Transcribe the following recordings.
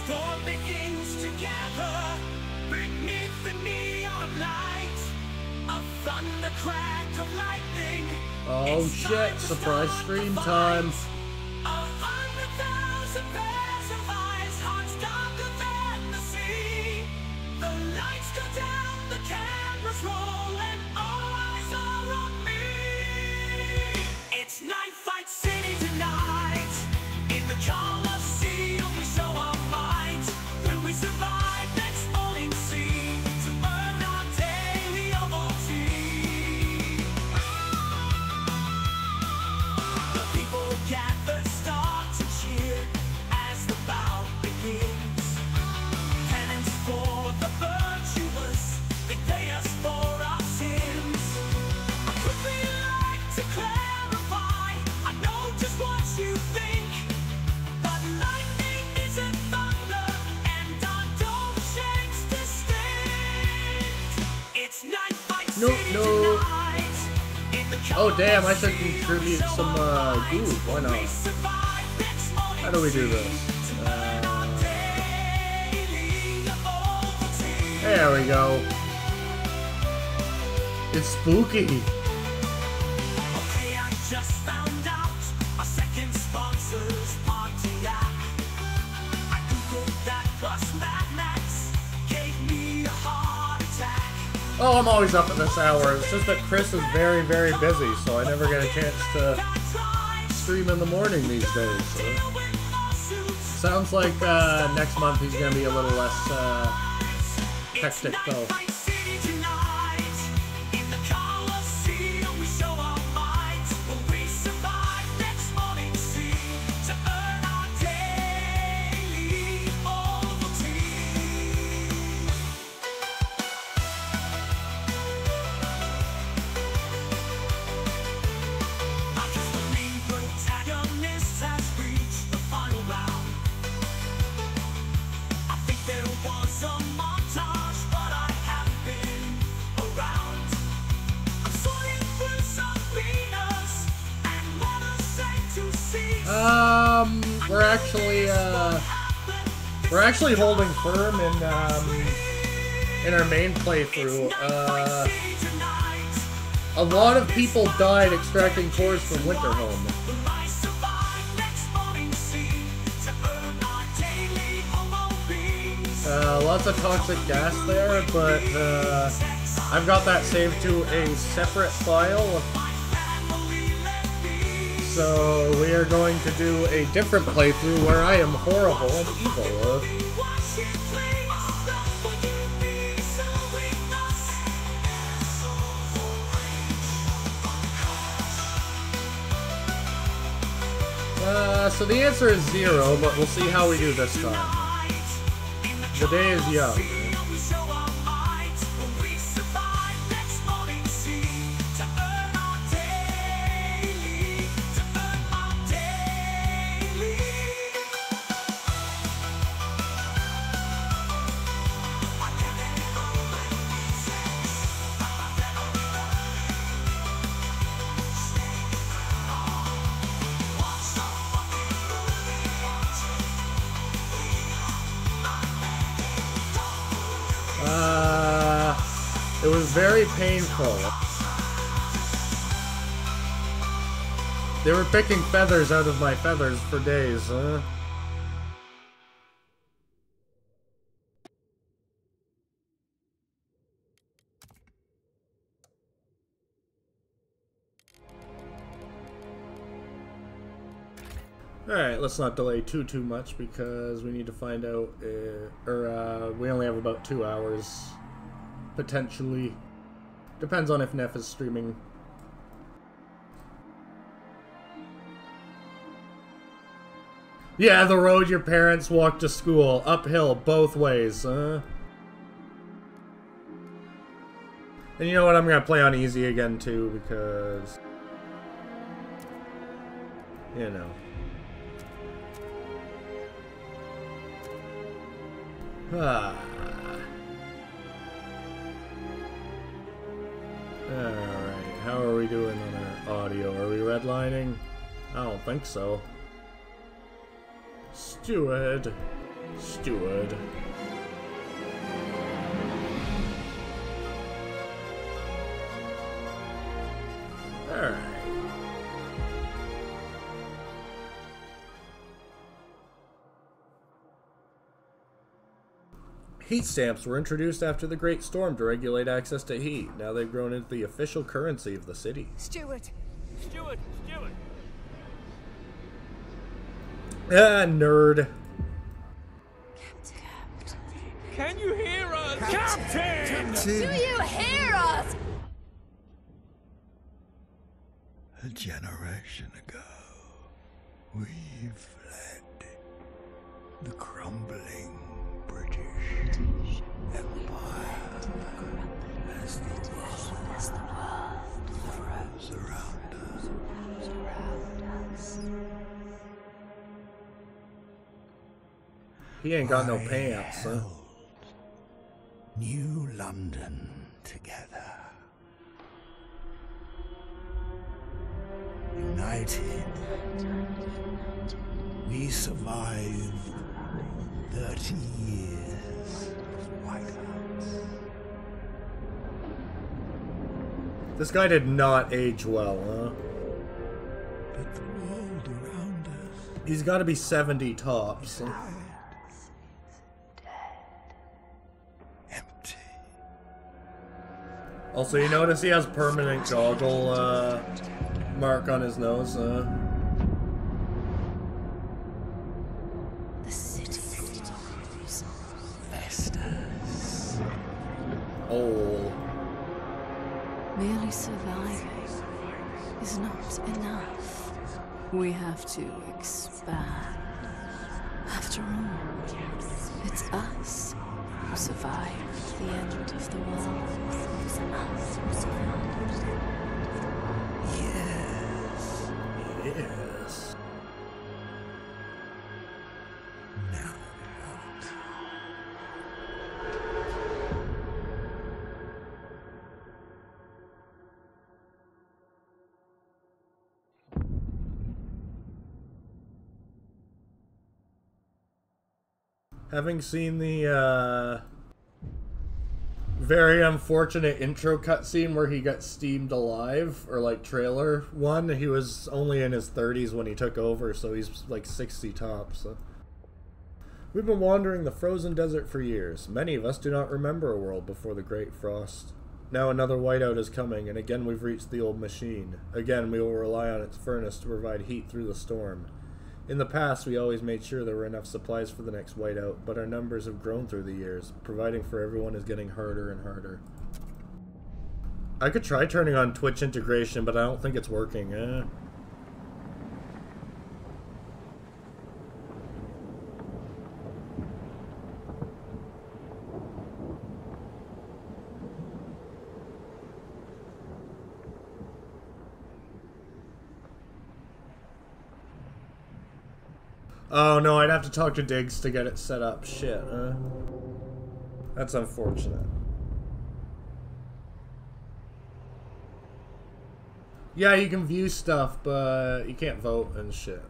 storm begins to gather beneath the neon light. A thunder crack of lightning. Oh shit, surprise stream time. 100,000 pairs of eyes, hearts darker than the sea. The lights go down, the cameras roll, and all eyes are on me. It's Night Fight City tonight. In the Coliseum we show our might. Will we survive next morning sea to earn our daily OT? The people gather start to cheer as the bout begins. Penance for the virtuous, they pay us for our sins. I quickly like to clarify, I know just what you think, but lightning isn't thunder, and our dome shakes distinct. It's Night Fight City tonight. Oh damn, I should contribute some goo, why not? How do we do this? There we go. It's spooky. Okay, I just found out our second sponsor's Pontiac. I googled that plus Mad Max gave me a heart attack. Oh, I'm always up at this hour. It's just that Chris is very, very busy, so I never get a chance to stream in the morning these days. So. Sounds like next month he's going to be a little less hectic, though. We're actually holding firm in our main playthrough. A lot of people died extracting cores from Winterhome. Lots of toxic gas there, but I've got that saved to a separate file. So we are going to do a different playthrough where I am horrible and evil. So the answer is 0, but we'll see how we do this time. The day is young. It was very painful. They were picking feathers out of my feathers for days, huh? Alright, let's not delay too much because we need to find out, we only have about 2 hours. Potentially. Depends on if Neff is streaming. Yeah, the road your parents walked to school. Uphill, both ways, huh? And you know what? I'm gonna play on easy again, too, because... You know. Ah... Alright, how are we doing on our audio? Are we redlining? I don't think so. Steward. Steward. Alright. Heat stamps were introduced after the Great Storm to regulate access to heat. Now they've grown into the official currency of the city. Steward. Steward, Steward. Ah, nerd. Can you hear us? Captain! Do you hear us? A generation ago, we fled the crumbling British Empire as the world froze around us. He ain't got no pants, huh? Held New London together. United, we survived 30 years of whiteouts. This guy did not age well, huh? But the world around us, He's got to be 70 tops. empty. Also, you notice he has permanent goggle mark on his nose. The city. Festus. Oh. Merely surviving is not enough. We have to expand. After all, it's us who survived the end of the world. It's us who survived. Yes. Yes. Now Having seen the very unfortunate intro cutscene where he got steamed alive, or like trailer one, he was only in his 30s when he took over, so he's like 60 tops. So. We've been wandering the frozen desert for years. Many of us do not remember a world before the Great Frost. Now another whiteout is coming, and again we've reached the old machine. Again we will rely on its furnace to provide heat through the storm. In the past, we always made sure there were enough supplies for the next whiteout, but our numbers have grown through the years. Providing for everyone is getting harder and harder. I could try turning on Twitch integration, but I don't think it's working. Oh no, I'd have to talk to Diggs to get it set up. Shit, that's unfortunate. Yeah, you can view stuff, but you can't vote and shit.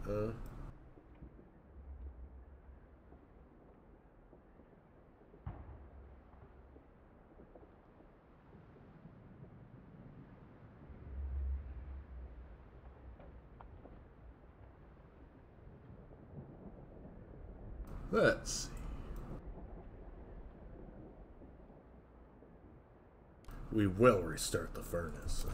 Let's see. We will restart the furnace.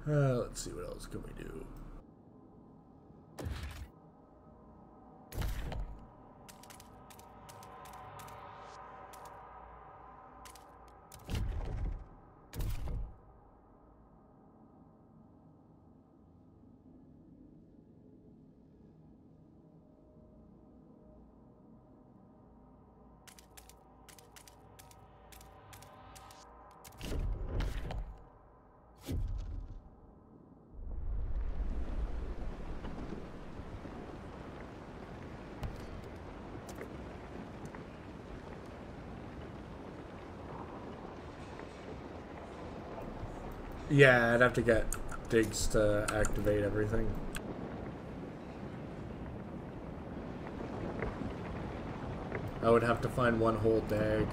Let's see, what else can we do? Yeah, I'd have to get digs to activate everything. I would have to find one whole dag.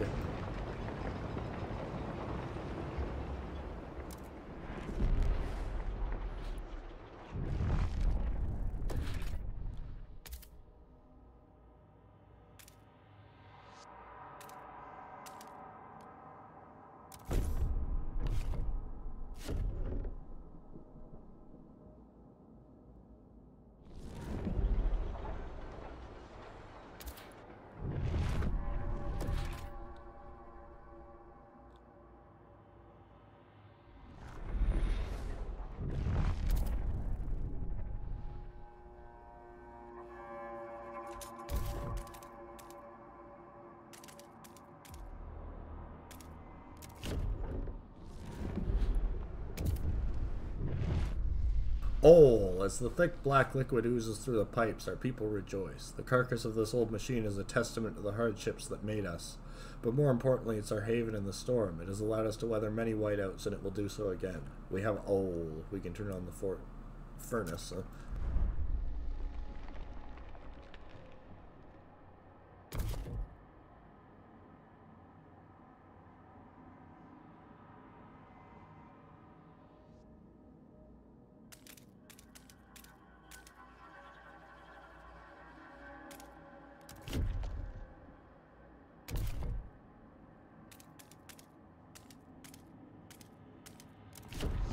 Oh, as the thick black liquid oozes through the pipes, our people rejoice. The carcass of this old machine is a testament to the hardships that made us. But more importantly, it's our haven in the storm. It has allowed us to weather many whiteouts, and it will do so again. We have... Oh, we can turn on the furnace.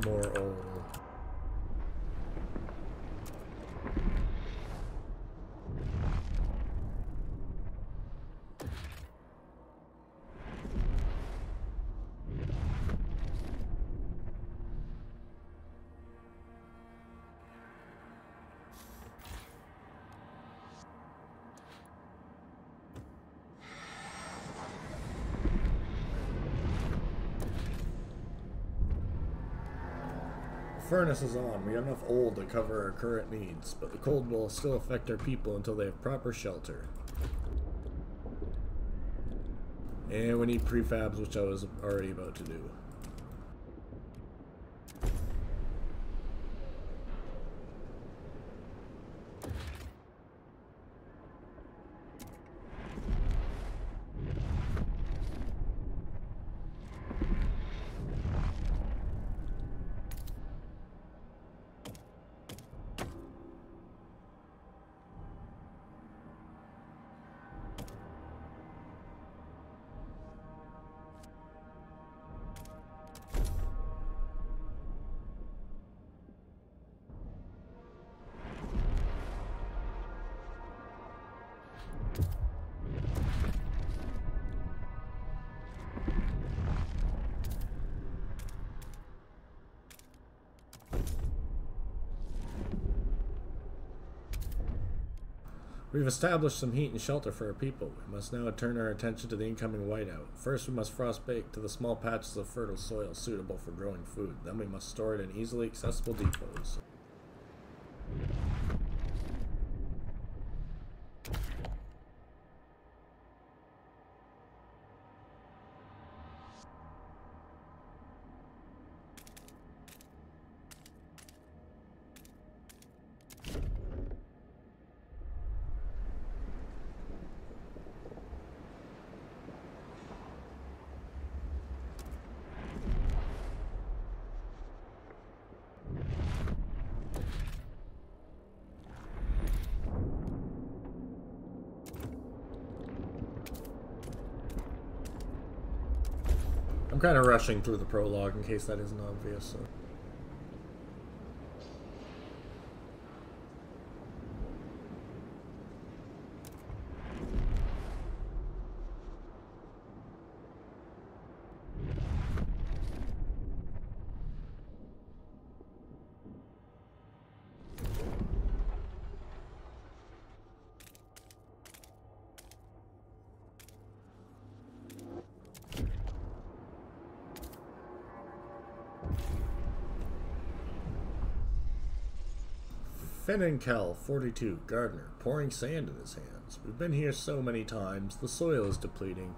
More oil. Furnace is on. We have enough oil to cover our current needs, but the cold will still affect our people until they have proper shelter. And we need prefabs, which I was already about to do. We've established some heat and shelter for our people. We must now turn our attention to the incoming whiteout. First, we must frostbake to the small patches of fertile soil suitable for growing food. Then we must store it in easily accessible depots. I'm kind of rushing through the prologue in case that isn't obvious. So. Fennenkel, 42, gardener, pouring sand in his hands. We've been here so many times, the soil is depleting.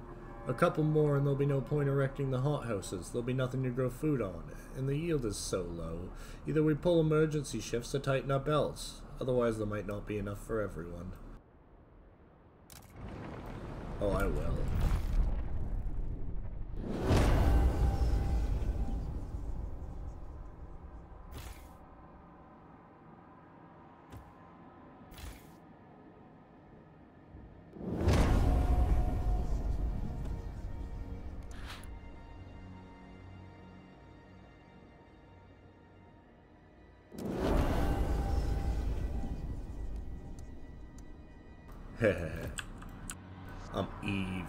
A couple more and there'll be no point erecting the hothouses. There'll be nothing to grow food on, and the yield is so low. Either we pull emergency shifts to tighten our belts. Otherwise there might not be enough for everyone. Oh, I will. I'm evil.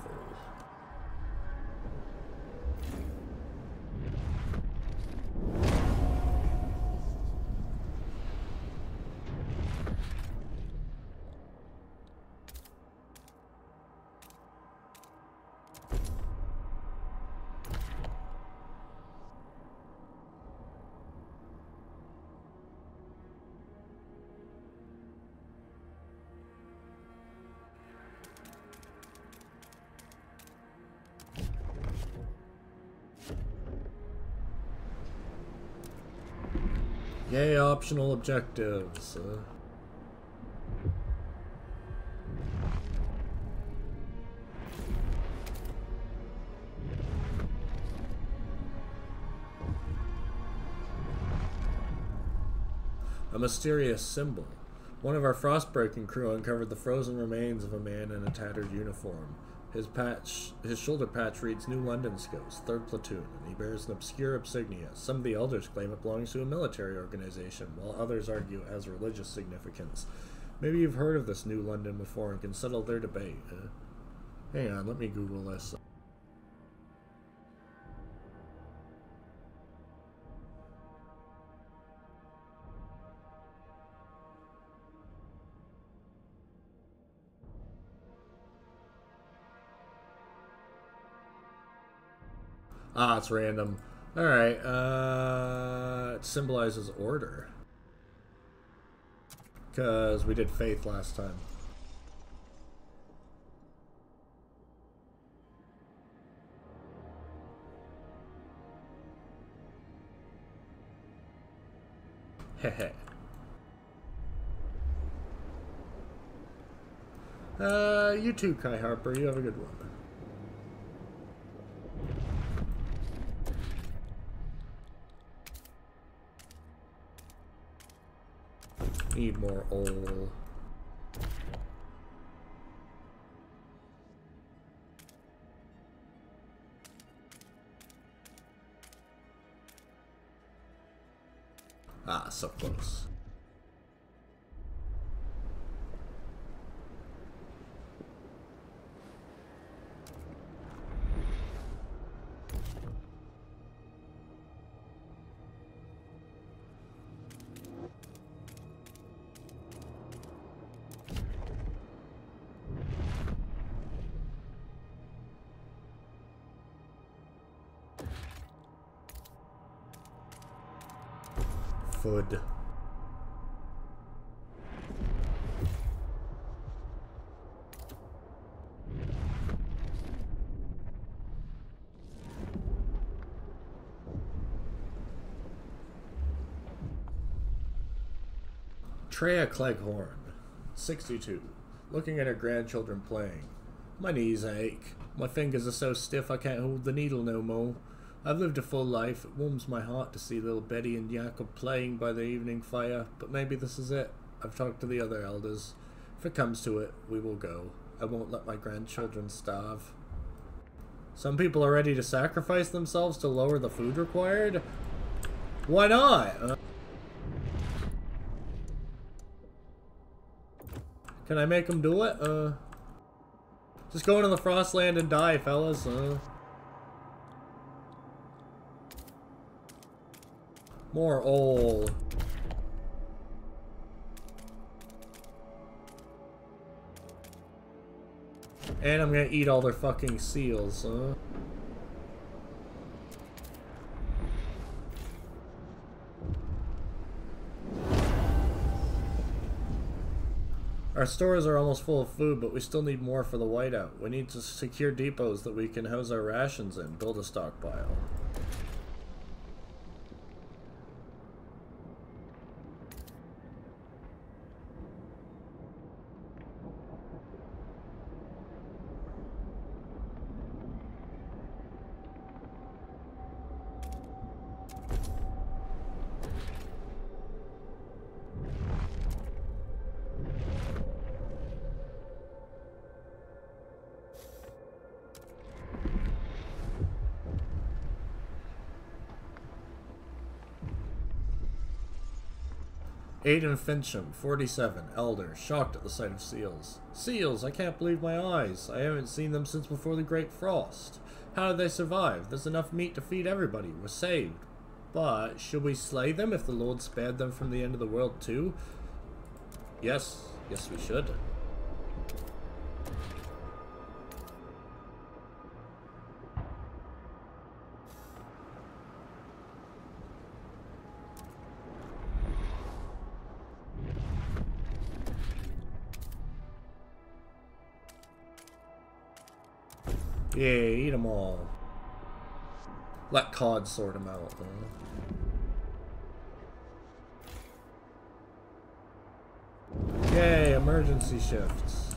Yay, optional objectives. A mysterious symbol. One of our frostbreaking crew uncovered the frozen remains of a man in a tattered uniform. His shoulder patch reads New London Scouts, 3rd Platoon, and he bears an obscure insignia. Some of the elders claim it belongs to a military organization, while others argue it has religious significance. Maybe you've heard of this New London before and can settle their debate. Hang on, let me Google this. Ah, it's random. Alright, it symbolizes order. Because we did faith last time. Heh. You too, Kai Harper. You have a good one. Need more oil. Ah, so close. Food. Treya Cleghorn, 62, looking at her grandchildren playing. My knees ache. My fingers are so stiff I can't hold the needle no more. I've lived a full life. It warms my heart to see little Betty and Jacob playing by the evening fire, but maybe this is it. I've talked to the other elders. If it comes to it, we will go. I won't let my grandchildren starve. Some people are ready to sacrifice themselves to lower the food required? Why not? Can I make them do it? Just go into the Frostland and die, fellas. More oil. And I'm gonna eat all their fucking seals, Our stores are almost full of food, but we still need more for the whiteout. We need to secure depots that we can house our rations in, build a stockpile. Aiden Fincham, 47, elder, shocked at the sight of seals. Seals! I can't believe my eyes. I haven't seen them since before the Great Frost. How did they survive? There's enough meat to feed everybody. We're saved. But, should we slay them if the Lord spared them from the end of the world too? Yes. Yes, we should. Yeah, eat them all. Let COD sort them out, though. Yay, emergency shifts.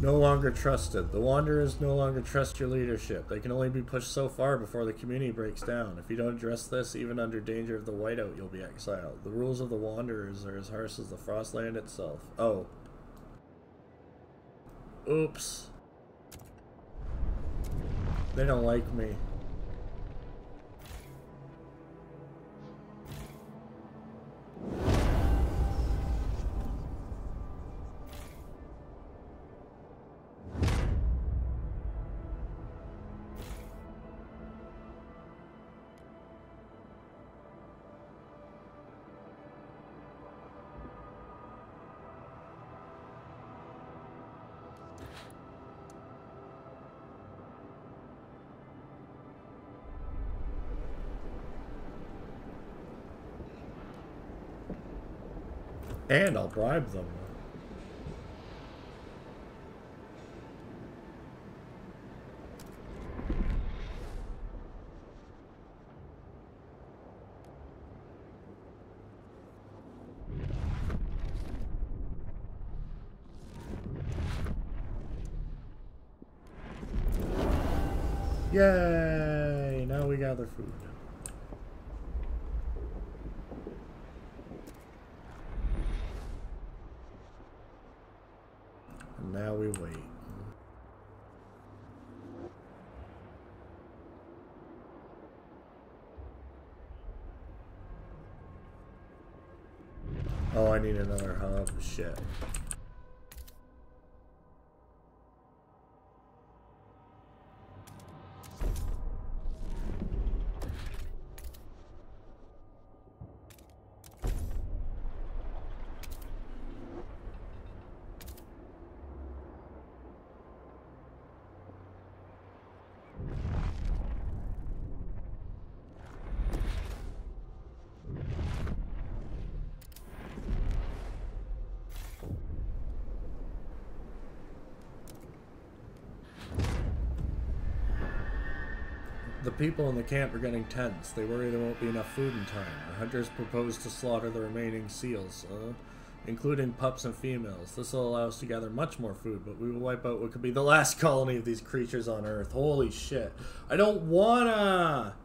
No longer trusted. The Wanderers no longer trust your leadership. They can only be pushed so far before the community breaks down. If you don't address this, even under danger of the whiteout, you'll be exiled. The rules of the Wanderers are as harsh as the Frostland itself. Oh. Oops. They don't like me. And I'll bribe them. Yay! Now we gather food. And now we wait. Oh, I need another hub. Shit. The people in the camp are getting tense. They worry there won't be enough food in time. The hunters propose to slaughter the remaining seals, including pups and females. This will allow us to gather much more food, but we will wipe out what could be the last colony of these creatures on Earth. Holy shit. I don't wanna!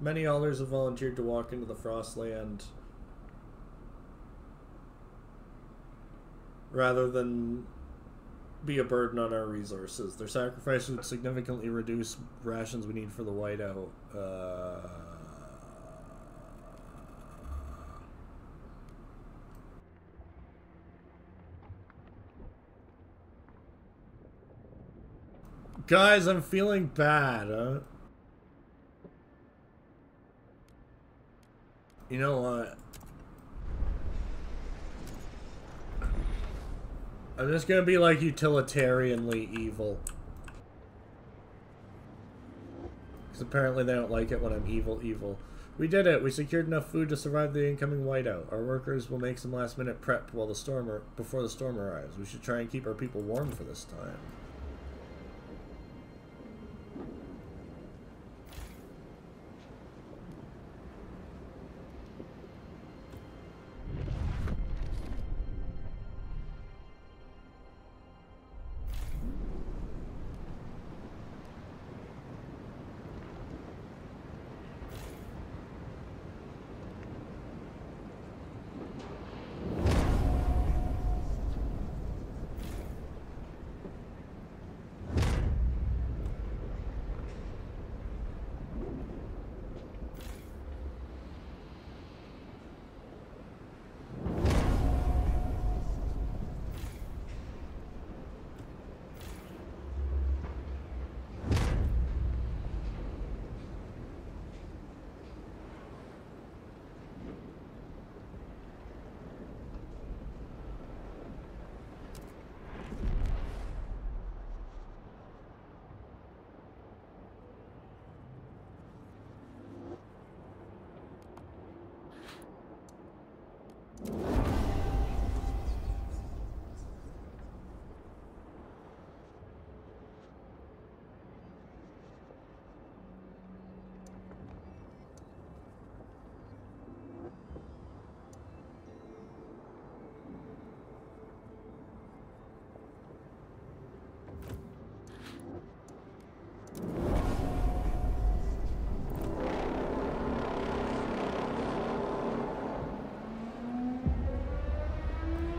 Many elders have volunteered to walk into the Frostland rather than be a burden on our resources. Their sacrifice would significantly reduce rations we need for the whiteout. Guys, I'm feeling bad, huh? You know what? I'm just gonna be like utilitarianly evil. Because apparently they don't like it when I'm evil. We did it! We secured enough food to survive the incoming whiteout. Our workers will make some last-minute prep before the storm arrives. We should try and keep our people warm for this time.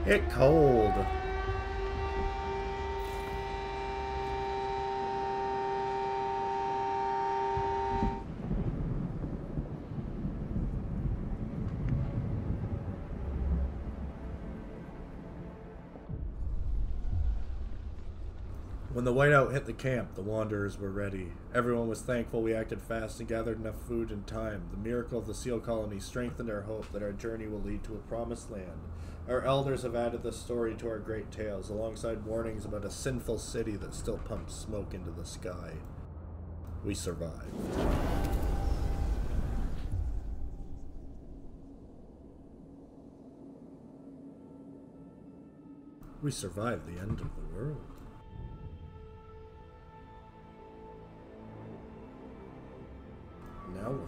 It cold. When the whiteout hit the camp, the wanderers were ready. Everyone was thankful we acted fast and gathered enough food in time. The miracle of the seal colony strengthened our hope that our journey will lead to a promised land. Our elders have added this story to our great tales, alongside warnings about a sinful city that still pumps smoke into the sky. We survived. We survived the end of the world. Now what?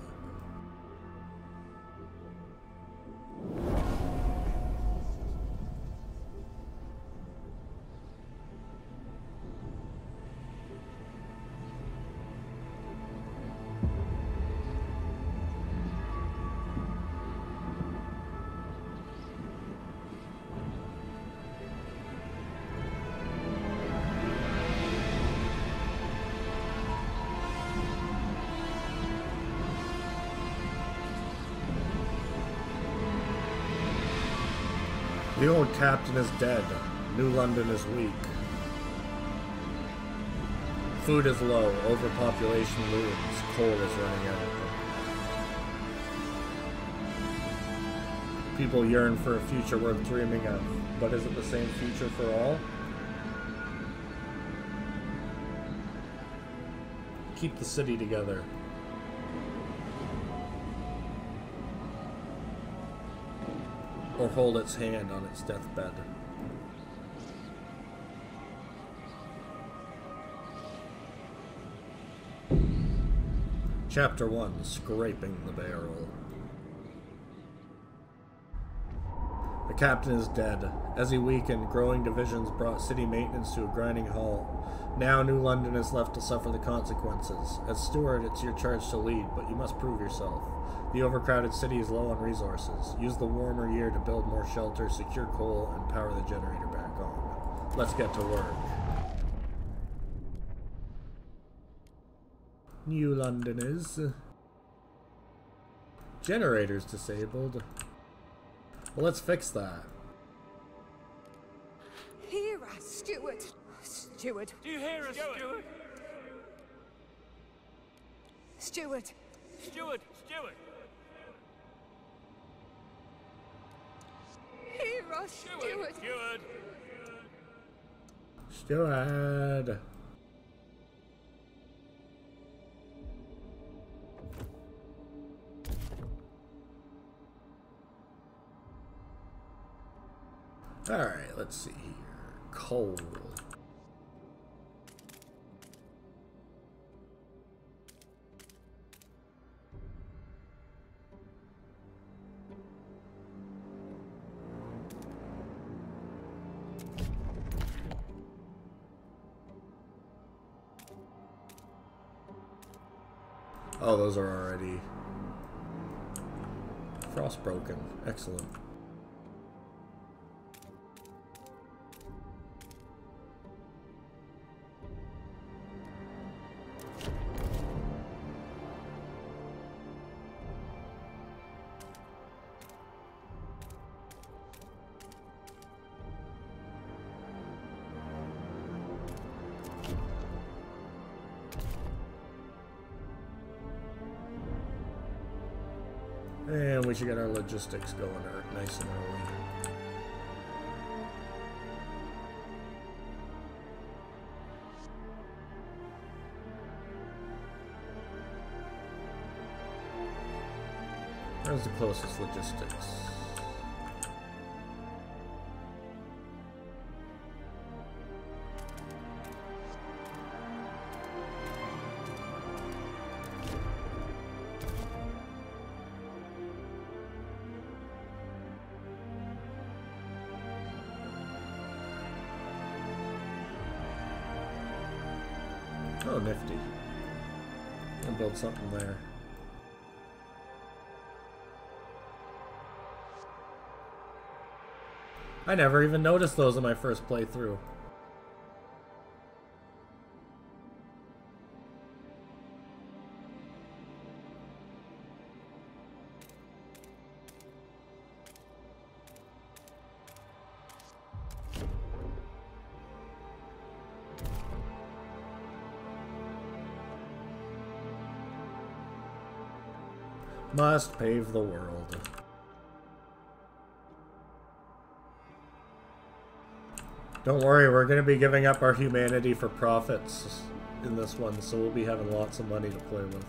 The old captain is dead. New London is weak. Food is low. Overpopulation looms. Coal is running out. People yearn for a future worth dreaming of. But is it the same future for all? Keep the city together. Or hold its hand on its deathbed. Chapter 1, Scraping the Barrel. The captain is dead. As he weakened, growing divisions brought city maintenance to a grinding halt. Now New London is left to suffer the consequences. As steward, it's your charge to lead, but you must prove yourself. The overcrowded city is low on resources. Use the warmer year to build more shelter, secure coal, and power the generator back on. Let's get to work. New London is... Generator's disabled. Well, let's fix that. Hear us, steward. Steward. Do you hear us, Steward? Steward. Steward! Steward! Hear us, steward. Steward! Steward. Alright, let's see here. Coal. Oh, those are already frostbroken. Excellent. And we should get our logistics going nice and early. Where's the closest logistics? Oh, nifty. I'll build something there. I never even noticed those in my first playthrough. Must pave the world. Don't worry, we're going to be giving up our humanity for profits in this one, so we'll be having lots of money to play with.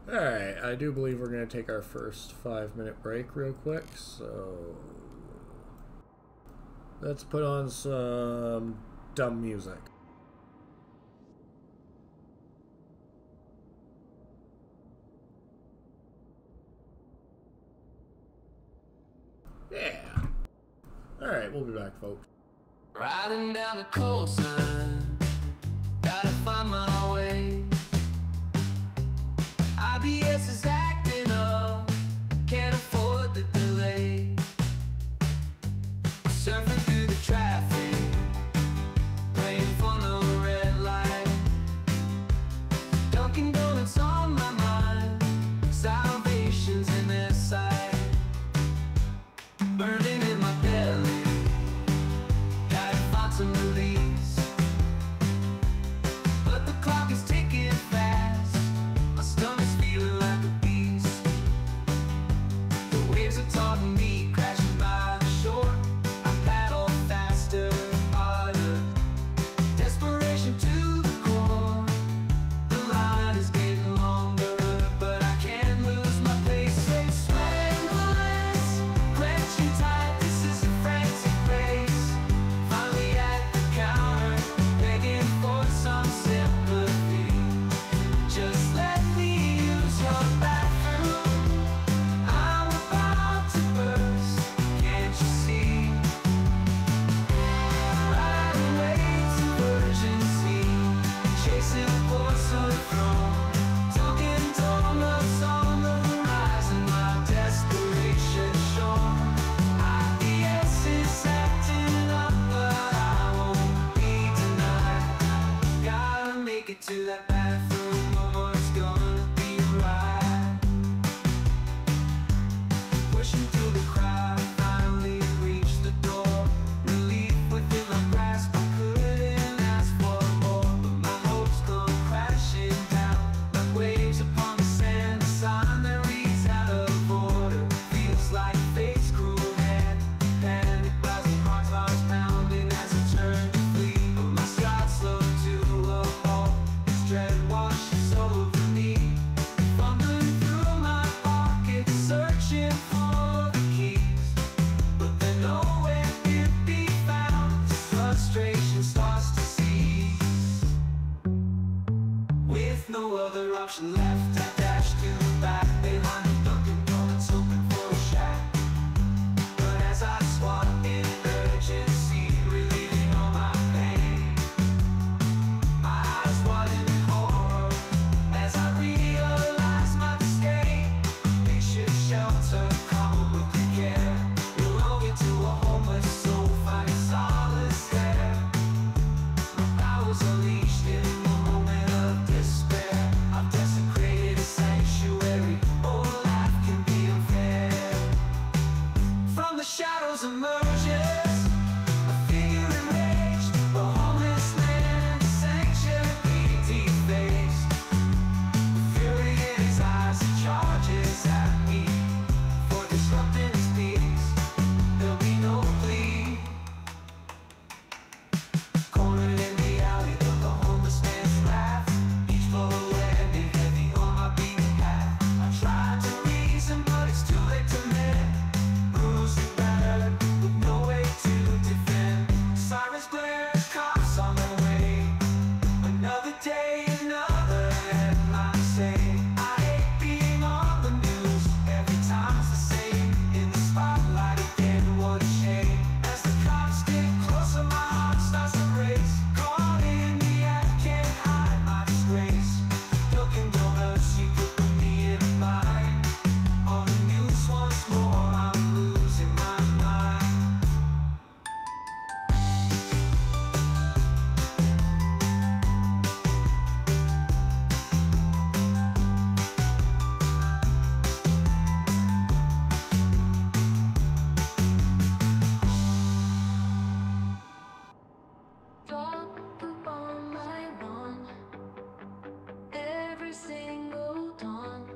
Alright, I do believe we're going to take our first 5-minute break real quick, so let's put on some dumb music. Yeah. Alright, we'll be back, folks. Riding down the coastline, gotta find my way. IBS is acting up, can't afford the delay. Surfing through the traffic, praying for no red light. Dunkin' Donuts on my mind, salvation's in their sight. Burning in my belly, gotta find some release. to that bathroom, oh, it's gonna be right. Pushing through the crowd, finally reached the door. Relief within my grasp, I couldn't ask for more. But my hopes come crashing down like waves upon the sand. A sign that reads out of order, feels like fate's cruel hand. Panic rising, heart starts pounding as I turn to flee. But my stride slowed to a halt, this dread washes over me. Fumbling through my pockets, searching for the keys, but they're nowhere to be found. Frustration starts to seize. With no other option left, I dash to the back behind the Dunkin' Donuts, hoping for a shack. But as I swat in urgency, relieving all my pain, my eyes widen in horror as I realize my escape. Picture shelter, covered with the care. Belonging to a homeless soul, finding solace there. My powers unleashed in a moment of despair. I've desecrated a sanctuary. Oh, life can be unfair. From the shadows emerges a figure enraged, a homeless man in the sanctuary defaced. Fury in his eyes, he charges at me for disrupting his peace. There'll be no plea. Cornered in the alley of the homeless man's laugh, each blow landing heavy on my beaten path. I tried to reason, but it's too late to mend. Bruised and battered, with no way to defend. Sirens blare, cops on their way. Another day, another headline say, I hate being on the news. Every time it's the same, in the spotlight again, what a shame. As the cops get closer, my heart starts to race. Caught in the act, can't hide my disgrace. Dunkin' Donuts, you could put me in a bind. On the news once more, I'm losing my mind. Drop upon my lawn every single dawn.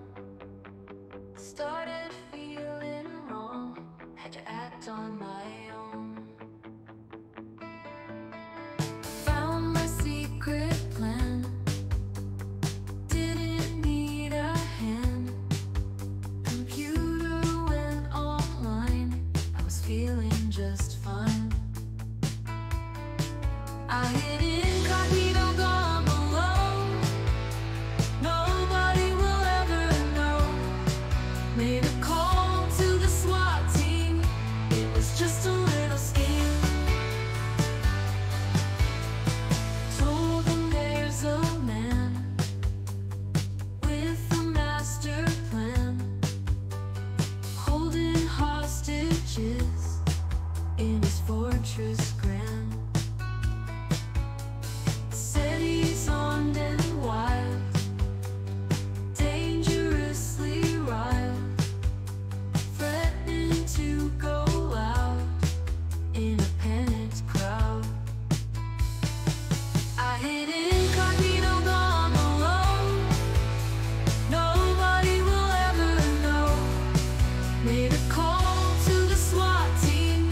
Started feeling wrong, had to act on my own. Found my secret plan, didn't need a hand. Computer went online, I was feeling just fine. I hid incognito, gone below. Nobody will ever know. Made a call to the SWAT team. It was just a little scheme. Told them there's a man with a master plan, holding hostages in his fortress grand. Said he's armed and wild, dangerously riled, threatening to go out in a panicked crowd. I hid incognito, gone alone. Nobody will ever know. Made a call to the SWAT team.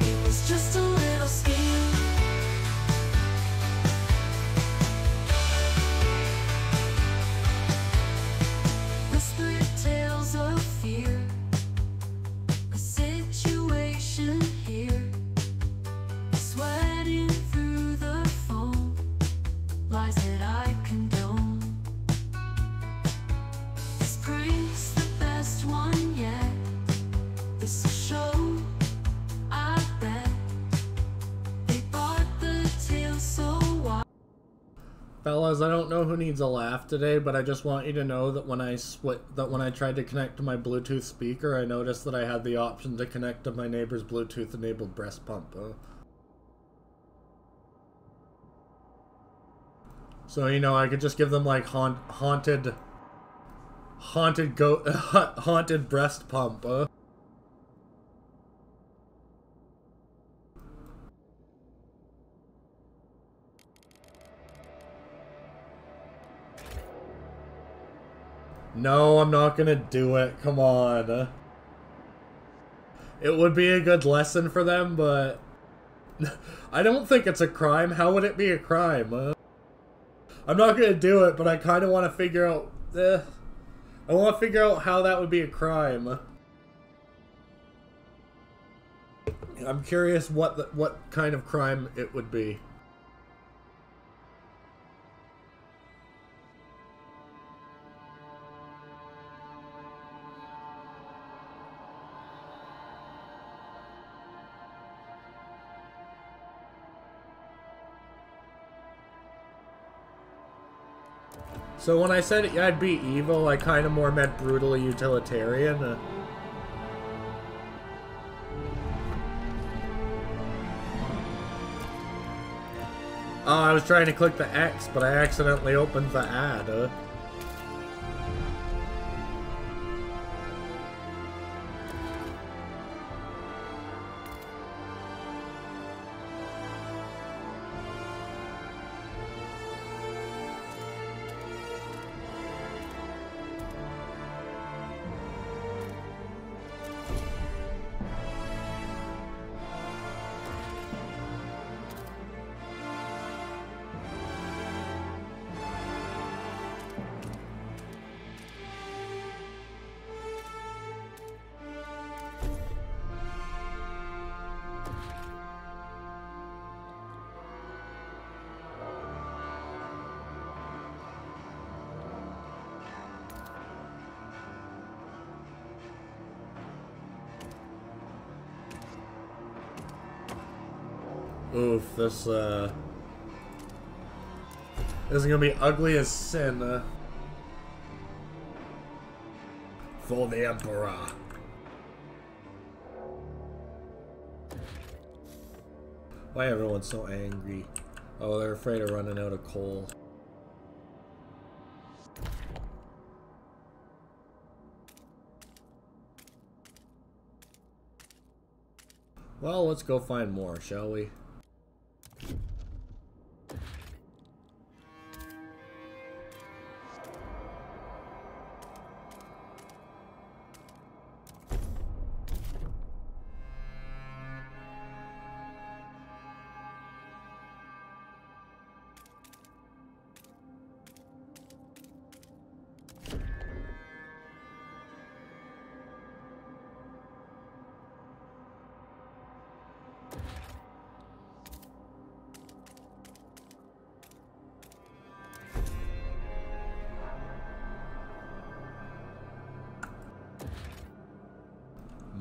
It was just a little scheme. Whispered tales of fear, a situation here, sweating through the phone, lies that I condone. This prank's the best one yet. This'll show, I bet. They bought the tale so wide. Fellas, I don't know who needs a laugh today, but I just want you to know that when I tried to connect to my Bluetooth speaker, I noticed that I had the option to connect to my neighbor's Bluetooth-enabled breast pump. So, you know, I could just give them like haunted breast pump. No, I'm not gonna do it. Come on. It would be a good lesson for them, but I don't think it's a crime. How would it be a crime? I'm not gonna do it, but I kind of want to figure out. I want to figure out how that would be a crime. I'm curious what kind of crime it would be. So when I said I'd be evil, I kind of more meant brutally utilitarian. Oh, I was trying to click the X, but I accidentally opened the ad. Oof, this is gonna be ugly as sin. For the Emperor. Why everyone's so angry? Oh, they're afraid of running out of coal. Well, let's go find more, shall we?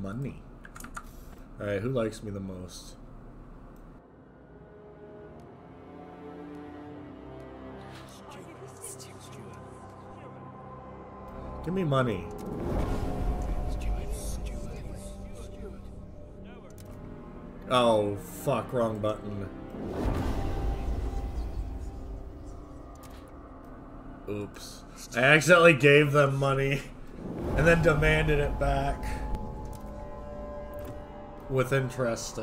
Money. Alright, who likes me the most? Give me money. Oh, fuck, wrong button. Oops. I accidentally gave them money and then demanded it back. With interest,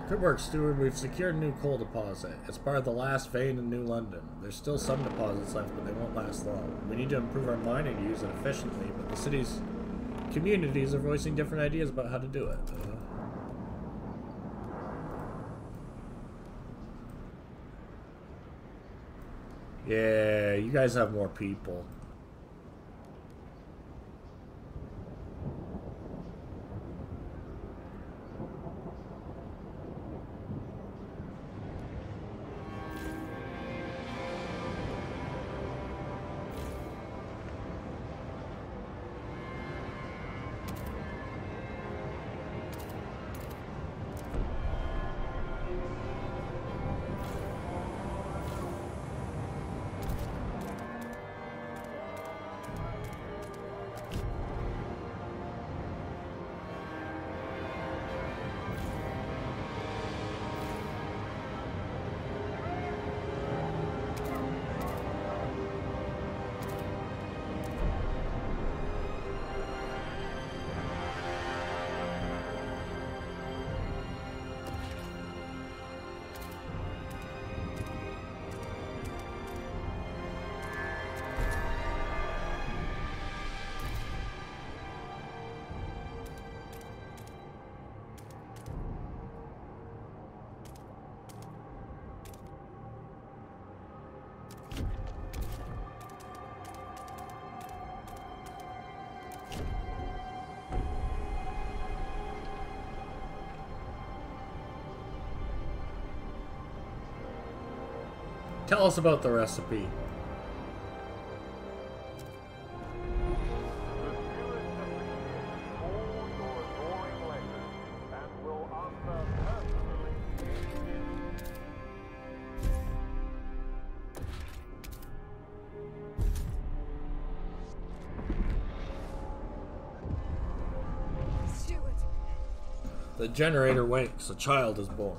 Good work, Steward. We've secured a new coal deposit. It's part of the last vein in New London. There's still some deposits left, but they won't last long. We need to improve our mining to use it efficiently, but the city's communities are voicing different ideas about how to do it. Yeah, you guys have more people. Tell us about the recipe. Stewart. The generator wakes. A child is born.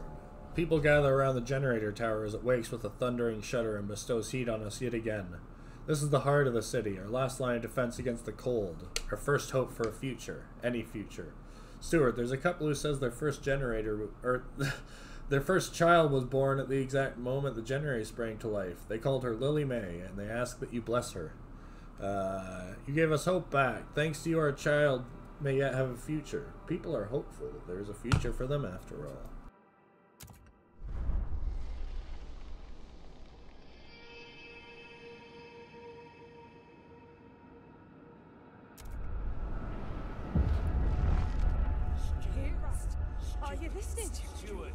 People gather around the generator tower as it wakes with a thundering shudder and bestows heat on us yet again. This is the heart of the city, our last line of defense against the cold, our first hope for a future, any future. Stewart, there's a couple who says their first their first child was born at the exact moment the generator sprang to life. They called her Lily May, and they ask that you bless her. You gave us hope back. Thanks to you, our child may yet have a future. People are hopeful. There's a future for them after all. Are you listening? Stewart.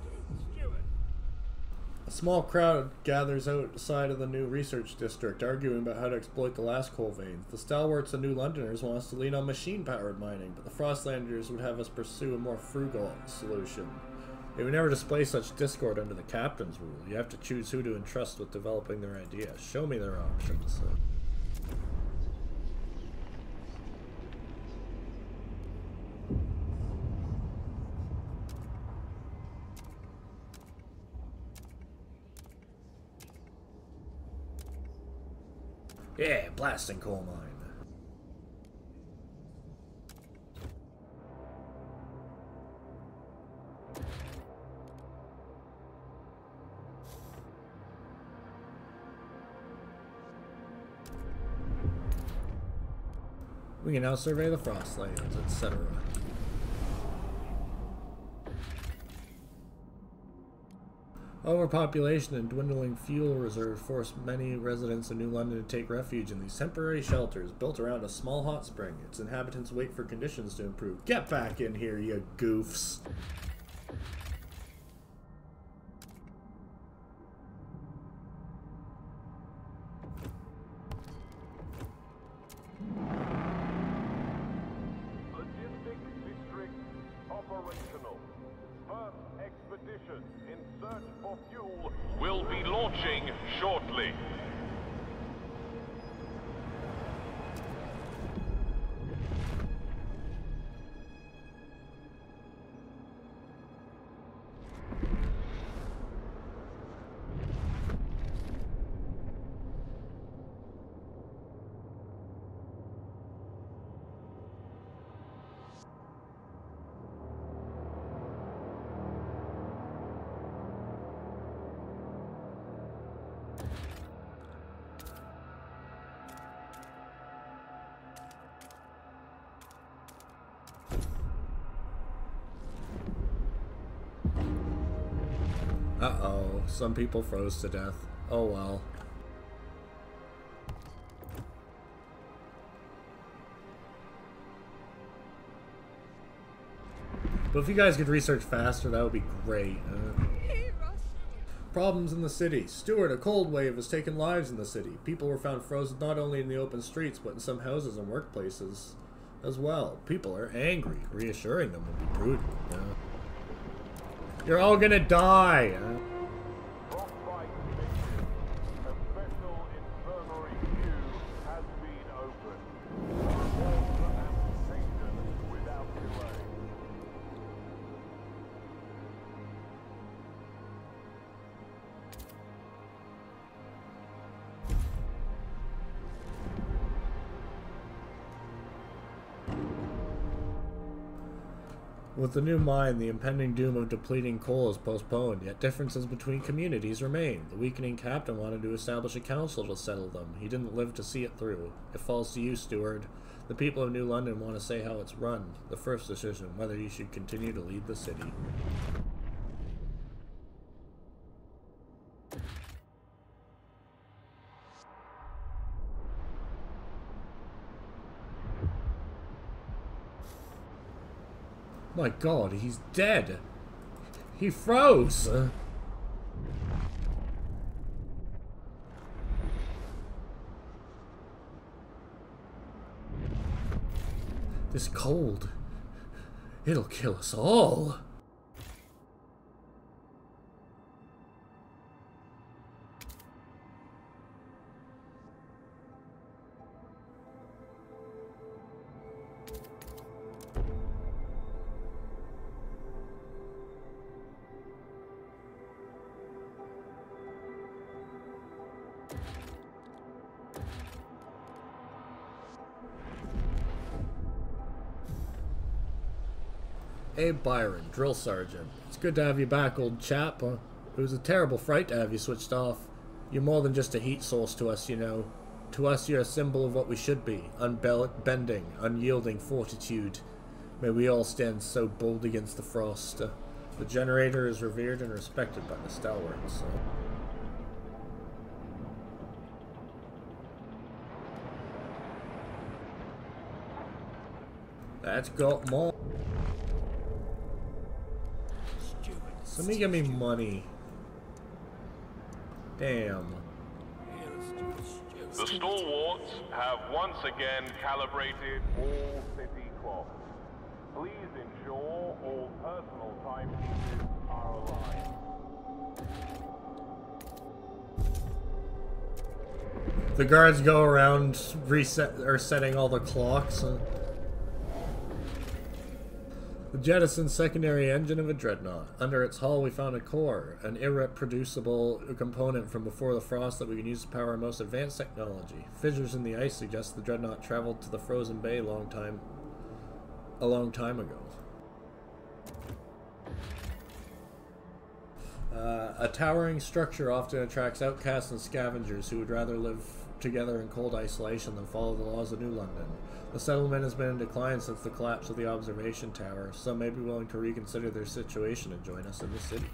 A small crowd gathers outside of the new research district, arguing about how to exploit the last coal veins. The stalwarts and New Londoners want us to lean on machine-powered mining, but the Frostlanders would have us pursue a more frugal solution. They would never display such discord under the captain's rule. You have to choose who to entrust with developing their ideas. Show me their options. Yeah, blasting coal mine. We can now survey the Frostlands, etc. Overpopulation and dwindling fuel reserves force many residents of New London to take refuge in these temporary shelters built around a small hot spring. Its inhabitants wait for conditions to improve. Get back in here, you goofs! Logistics district operational. First expedition in search for fuel will be launching shortly. Uh-oh, some people froze to death. Oh well. But if you guys could research faster, that would be great. Problems in the city. Stewart, a cold wave has taken lives in the city. People were found frozen not only in the open streets, but in some houses and workplaces as well. People are angry. Reassuring them would be prudent. You're all gonna die! Frostpunk victims, a special infirmary queue has been opened. Water amputation without delay. With the new mine, the impending doom of depleting coal is postponed, yet differences between communities remain. The weakening captain wanted to establish a council to settle them. He didn't live to see it through. It falls to you, Steward. The people of New London want to say how it's run. The first decision, whether you should continue to lead the city. My god, he's dead. He froze. This cold, it'll kill us all. Abe Byron, drill sergeant. It's good to have you back, old chap. It was a terrible fright to have you switched off. You're more than just a heat source to us, you know. To us, you're a symbol of what we should be. Unbending, unyielding fortitude. May we all stand so bold against the frost. The generator is revered and respected by the stalwarts. That's got more. Somebody give me money. Damn. The stalwarts have once again calibrated all city clocks. Please ensure all personal timepieces are aligned. The guards go around setting all the clocks. The jettisoned secondary engine of a dreadnought. Under its hull we found a core, an irreproducible component from before the frost that we can use to power our most advanced technology. Fissures in the ice suggest the dreadnought traveled to the frozen bay a long time ago. A towering structure often attracts outcasts and scavengers who would rather live together in cold isolation than follow the laws of New London. The settlement has been in decline since the collapse of the observation tower. Some may be willing to reconsider their situation and join us in the city.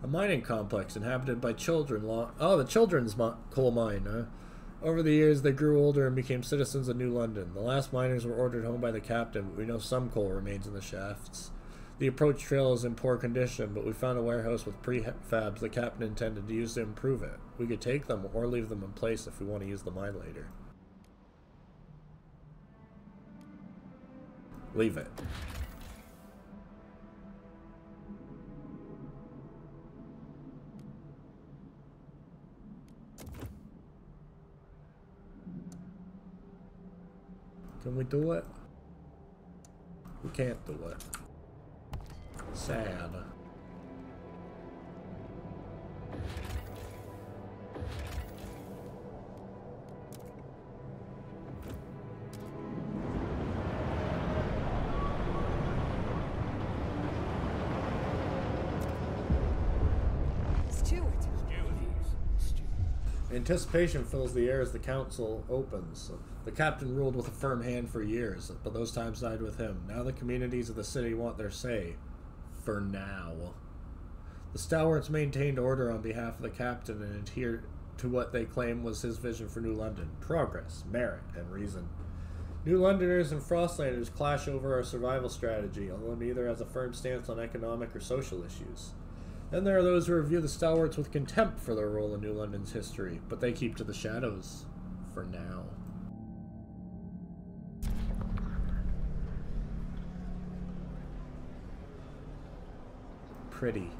A mining complex inhabited by children. The children's coal mine. Over the years, they grew older and became citizens of New London. The last miners were ordered home by the captain, but we know some coal remains in the shafts. The approach trail is in poor condition, but we found a warehouse with prefabs the captain intended to use to improve it. We could take them or leave them in place if we want to use the mine later. Leave it. Can we do it? We can't do it. Sad. Anticipation fills the air as the council opens. The captain ruled with a firm hand for years, but those times died with him. Now the communities of the city want their say. For now. The stalwarts maintained order on behalf of the captain and adhered to what they claimed was his vision for New London: progress, merit, and reason. New Londoners and Frostlanders clash over our survival strategy, although neither has a firm stance on economic or social issues. Then there are those who view the stalwarts with contempt for their role in New London's history, but they keep to the shadows. For now. Pretty.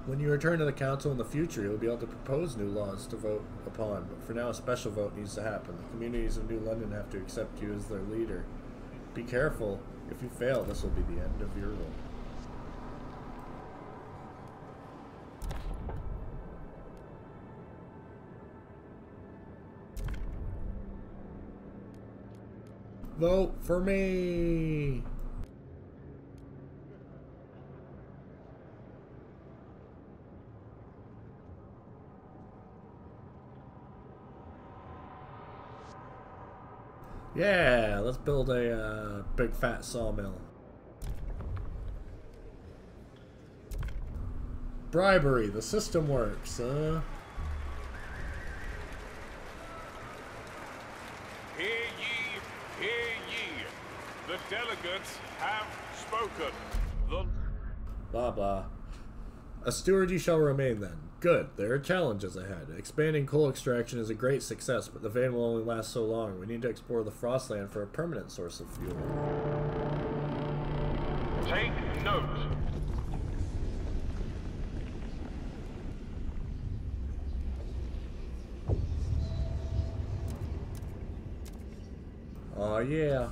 When you return to the council in the future, you'll be able to propose new laws to vote upon, but for now a special vote needs to happen. The communities of New London have to accept you as their leader. Be careful. If you fail, this will be the end of your rule. Vote for me! Yeah, let's build a big fat sawmill. Bribery, the system works, Hear ye, hear ye. The delegates have spoken. Blah blah. A steward you shall remain then. Good, there are challenges ahead. Expanding coal extraction is a great success, but the vein will only last so long. We need to explore the Frostland for a permanent source of fuel. Take note. Aw, yeah.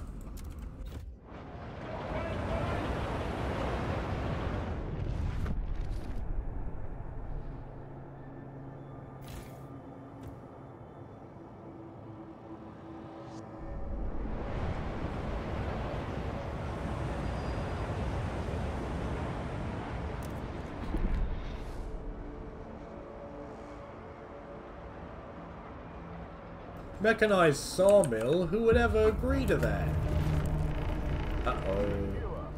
Mechanized sawmill? Who would ever agree to that? Uh-oh.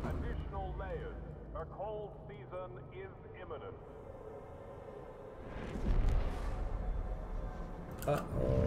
Additional layers. A cold season is imminent. Uh-oh.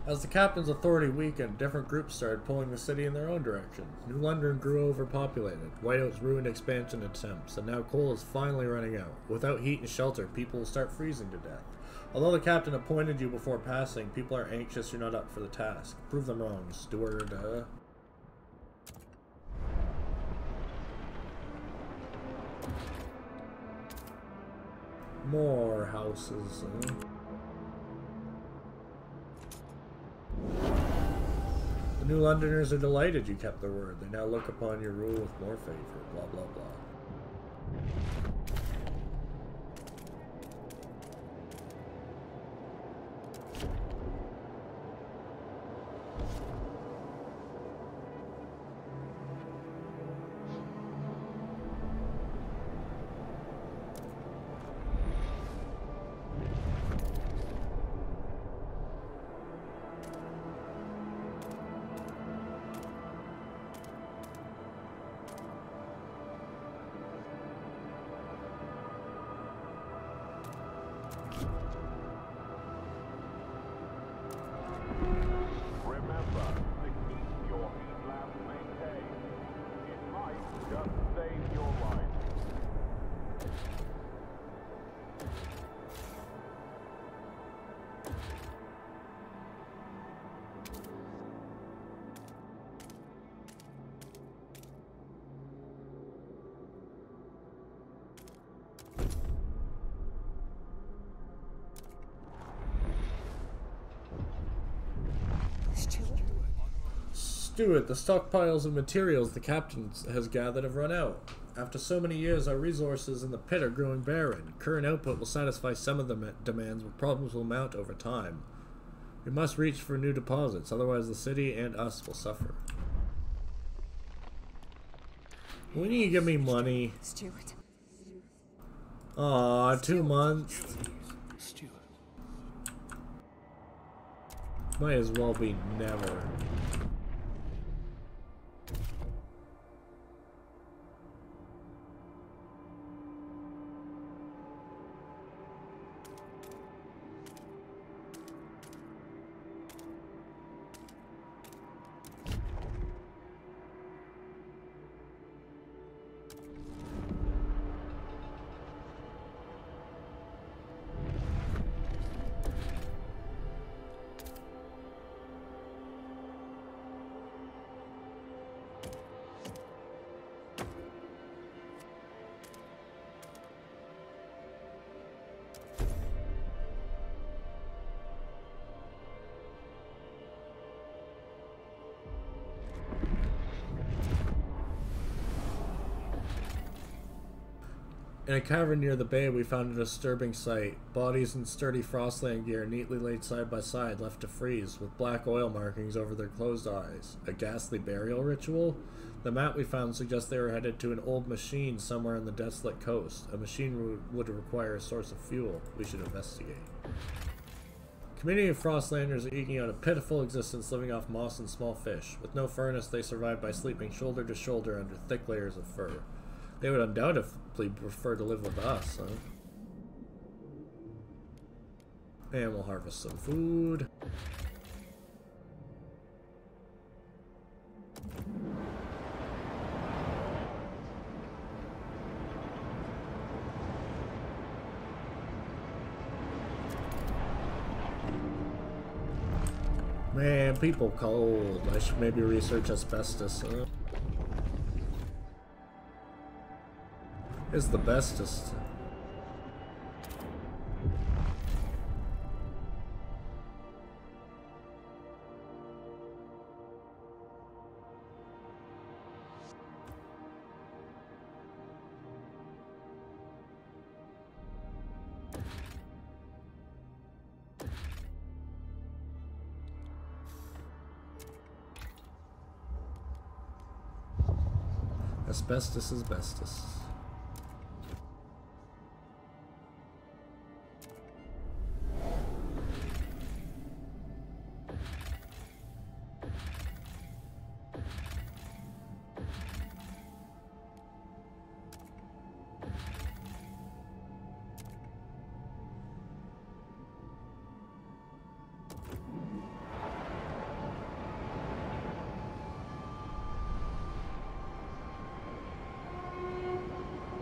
As the captain's authority weakened, different groups started pulling the city in their own direction. New London grew overpopulated, Whiteout's ruined expansion attempts, and now coal is finally running out. Without heat and shelter, people will start freezing to death. Although the captain appointed you before passing, people are anxious you're not up for the task. Prove them wrong, steward. More houses, The New Londoners are delighted you kept their word. They now look upon your rule with more favor. Blah, blah, blah. Stewart, the stockpiles of materials the captain has gathered have run out. After so many years, our resources in the pit are growing barren. Current output will satisfy some of the demands, but problems will mount over time. We must reach for new deposits, otherwise the city and us will suffer. When you give me money? Stuart. Aw, 2 months. Stuart. Might as well be never. In a cavern near the bay, we found a disturbing sight. Bodies in sturdy Frostland gear neatly laid side by side, left to freeze, with black oil markings over their closed eyes. A ghastly burial ritual? The map we found suggests they were headed to an old machine somewhere on the desolate coast. A machine would require a source of fuel. We should investigate. Community of Frostlanders are eking out a pitiful existence living off moss and small fish. With no furnace, they survive by sleeping shoulder to shoulder under thick layers of fur. They would undoubtedly prefer to live with us, huh? And we'll harvest some food. Man, people cold. I should maybe research asbestos, huh? Is the bestest. Asbestos is bestest.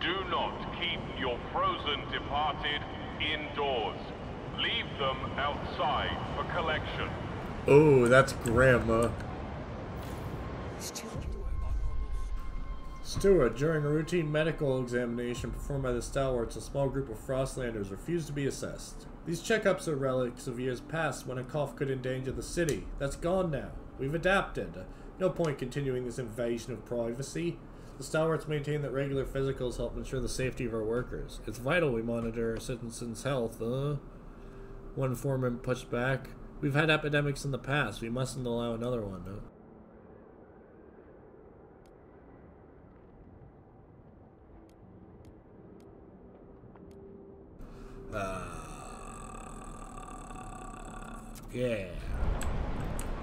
Do not keep your frozen departed indoors. Leave them outside for collection. Oh, that's Grandma. Stuart. Stewart, during a routine medical examination performed by the stalwarts, a small group of Frostlanders refused to be assessed. These checkups are relics of years past when a cough could endanger the city. That's gone now. We've adapted. No point continuing this invasion of privacy. The stalwarts maintain that regular physicals help ensure the safety of our workers. It's vital we monitor our citizens' health, One foreman pushed back. We've had epidemics in the past. We mustn't allow another one, no? Yeah.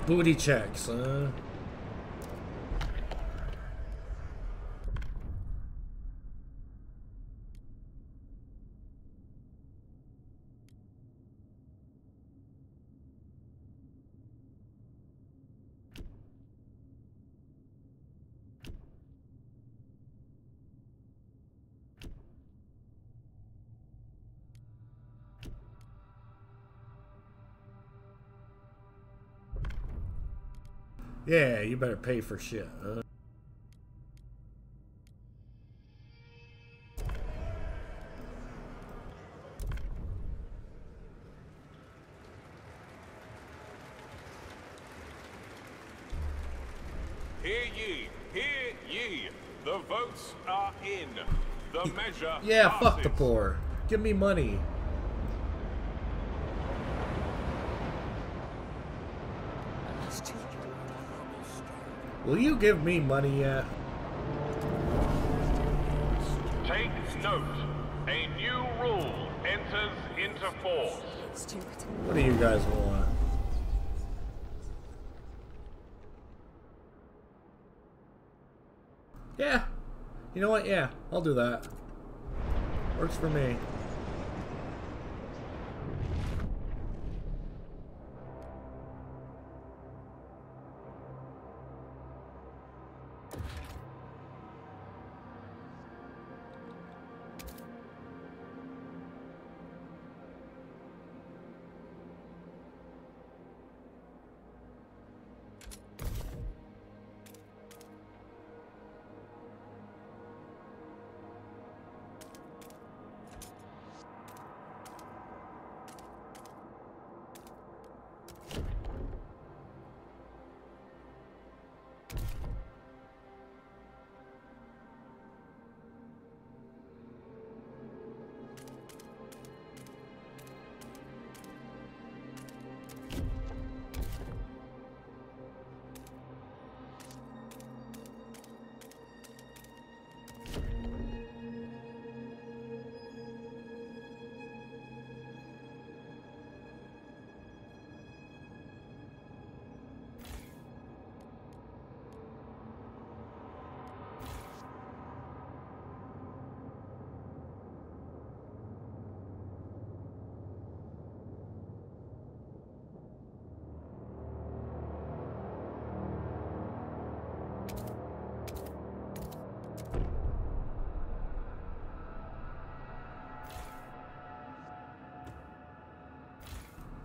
Booty checks, huh? Yeah, you better pay for shit, huh? Hear ye, hear ye. The votes are in. The measure Yeah, passes. fuck the poor. Give me money. Will you give me money yet? Take note. A new rule enters into force. Stupid. What do you guys want? Yeah. You know what? Yeah, I'll do that. Works for me.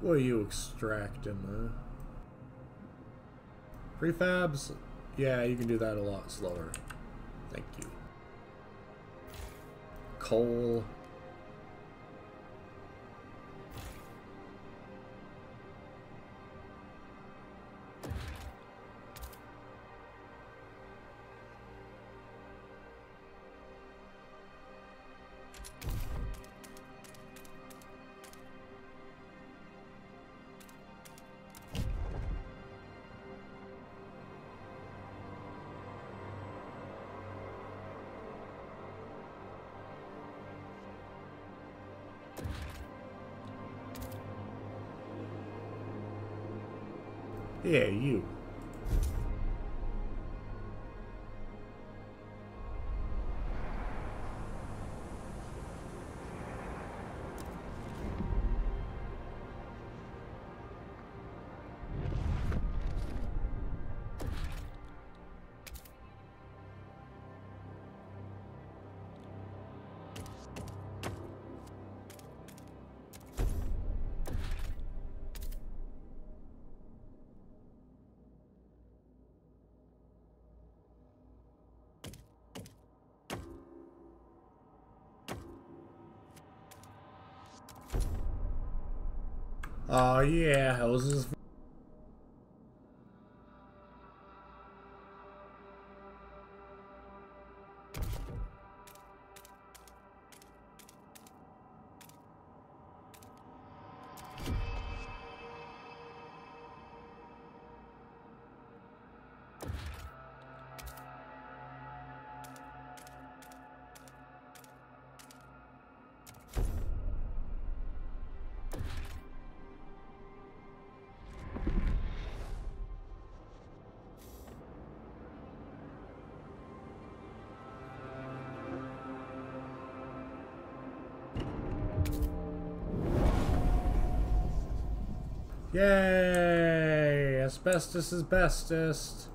What are you extracting, huh? Prefabs? Yeah, you can do that a lot slower. Thank you. Coal. Yeah, you. Oh yeah, houses. Yay! Asbestos is bestest.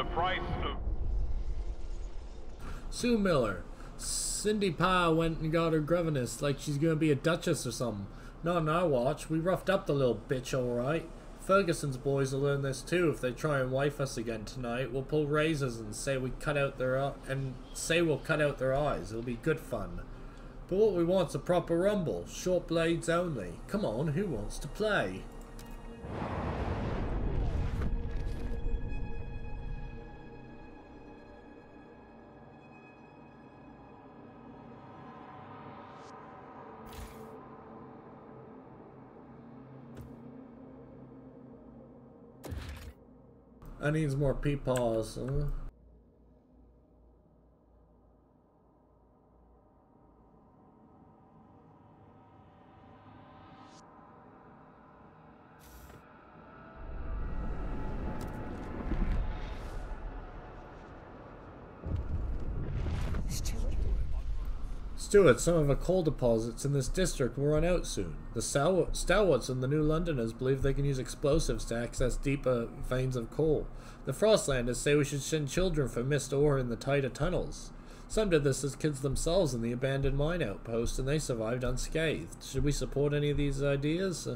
the price of... Sue Miller. Cindy Pa went and got her governess like she's gonna be a duchess or something. Not on our watch. We roughed up the little bitch alright. Ferguson's boys will learn this too if they try and wife us again tonight. We'll pull razors and say we'll cut out their eyes. It'll be good fun. But what we want's a proper rumble. Short blades only. Come on, who wants to play? I needs more peepaws. Stuart, some of the coal deposits in this district will run out soon. The stalwarts and the New Londoners believe they can use explosives to access deeper veins of coal. The Frostlanders say we should send children for missed ore in the tighter tunnels. Some did this as kids themselves in the abandoned mine outpost, and they survived unscathed. Should we support any of these ideas?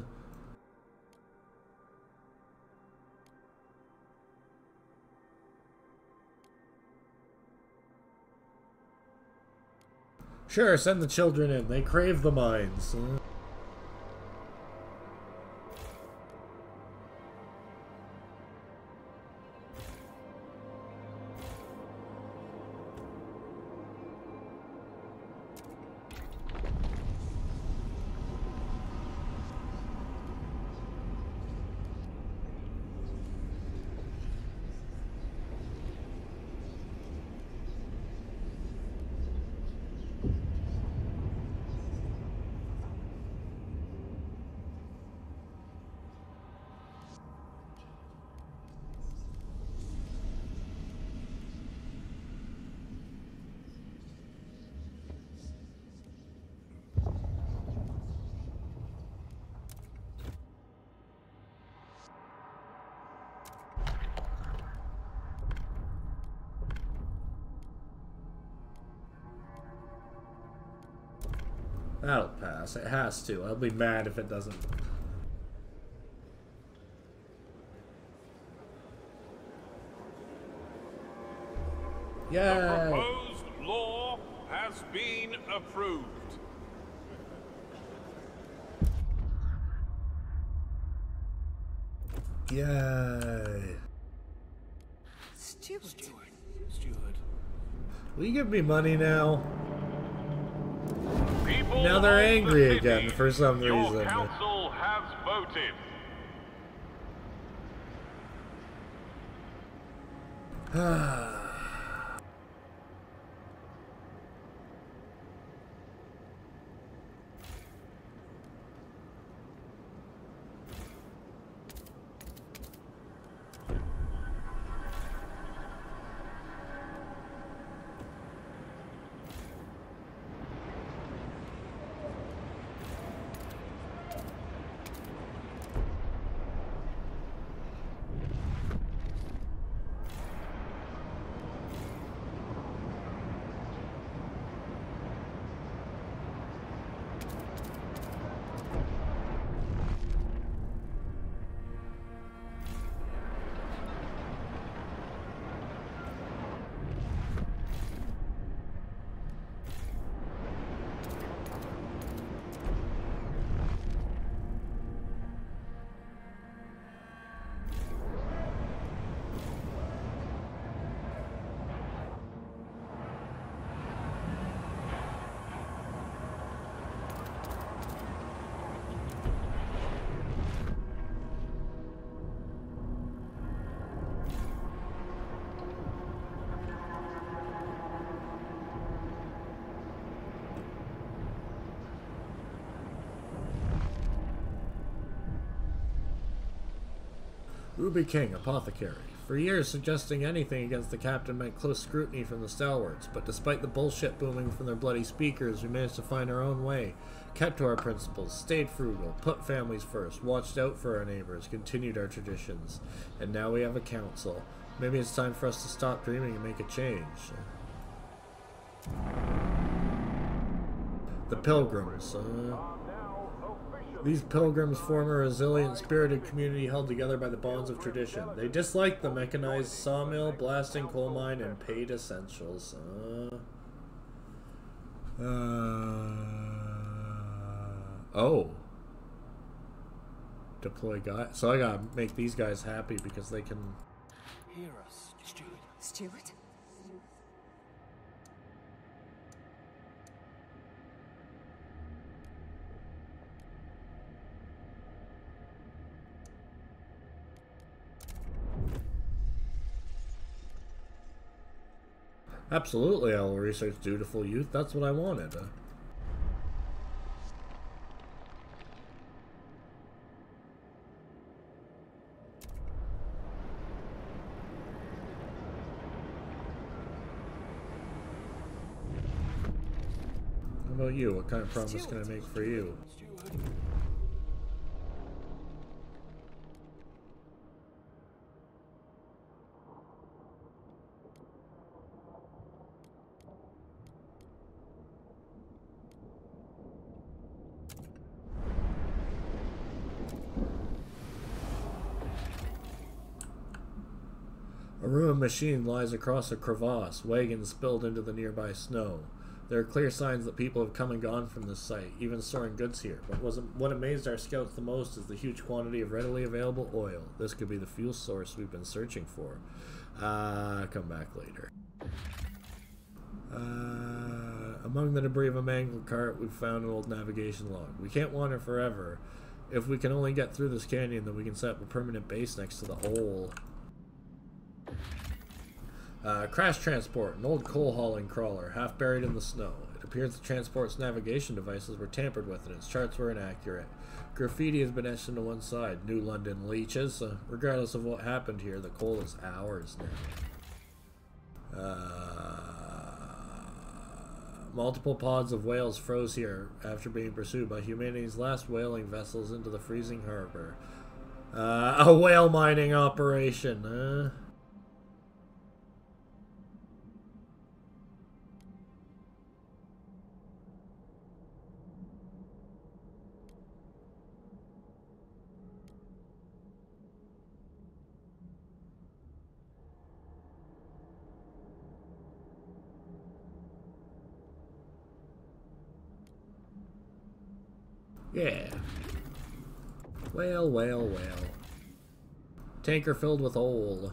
Sure, send the children in. They crave the mines. That'll pass. It has to. I'll be mad if it doesn't. Yay! The proposed law has been approved. Yay! Steward. Will you give me money now? People Now they're of the angry city, again for some your reason. council has voted. Ruby King, apothecary. For years, suggesting anything against the captain meant close scrutiny from the stalwarts, but despite the bullshit booming from their bloody speakers, we managed to find our own way, kept to our principles, stayed frugal, put families first, watched out for our neighbors, continued our traditions, and now we have a council. Maybe it's time for us to stop dreaming and make a change. The Pilgrims. These pilgrims form a resilient, spirited community held together by the bonds of tradition. They dislike the mechanized sawmill, blasting coal mine, and paid essentials. Oh. Deploy guy. So I gotta make these guys happy because they can... Hear us, Stuart. Stuart? Absolutely, I will research dutiful youth. That's what I wanted. How about you? What kind of promise can I make for you? A ruined machine lies across a crevasse, wagons spilled into the nearby snow. There are clear signs that people have come and gone from this site, even storing goods here. But what amazed our scouts the most is the huge quantity of readily available oil. This could be the fuel source we've been searching for. Come back later. Among the debris of a mangled cart, we've found an old navigation log. We can't wander forever. If we can only get through this canyon, then we can set up a permanent base next to the hole. Crash transport, an old coal hauling crawler, half buried in the snow. It appears the transport's navigation devices were tampered with and its charts were inaccurate. Graffiti has been etched into one side. New London leeches. Regardless of what happened here, the coal is ours now. Multiple pods of whales froze here after being pursued by humanity's last whaling vessels into the freezing harbor. A whale mining operation, Yeah. Whale, whale, whale. Tanker filled with oil.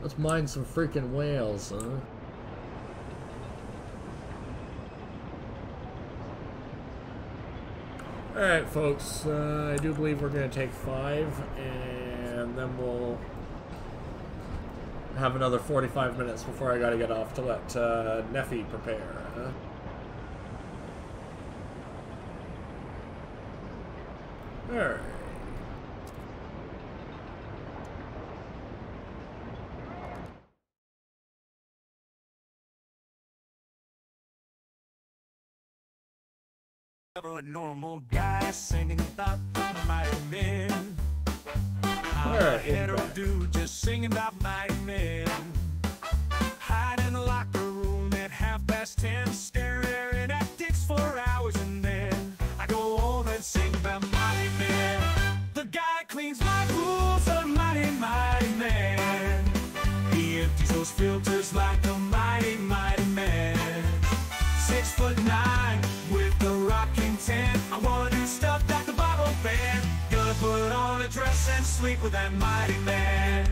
Let's mine some freaking whales, huh? Alright, folks, I do believe we're going to take 5, and then we'll have another 45 minutes before I got to get off to let Neffy prepare. Huh? Alright. A normal guy singing about the mighty men. I'm a hetero dude just singing about mighty men. Hide in the locker room at 10:30, staring at dicks for hours, and then I go home and sing about mighty men. The guy cleans my pools, a mighty, mighty man. He empties those filters like a mighty, mighty man. 6'9" with the rocking 10. I wanna do stuff that the Bible banned. Gonna put on a dress and sleep with that mighty man.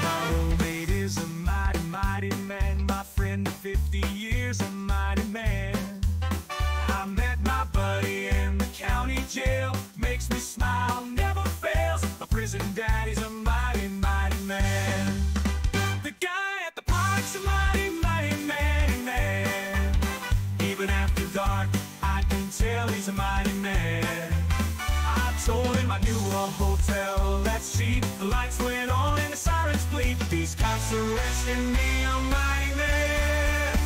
My roommate is a mighty, mighty man. My friend of 50 years, a mighty man. I met my buddy in the county jail. Makes me beat. The lights went on and the sirens bleed. These cops arresting me, I'm mighty man.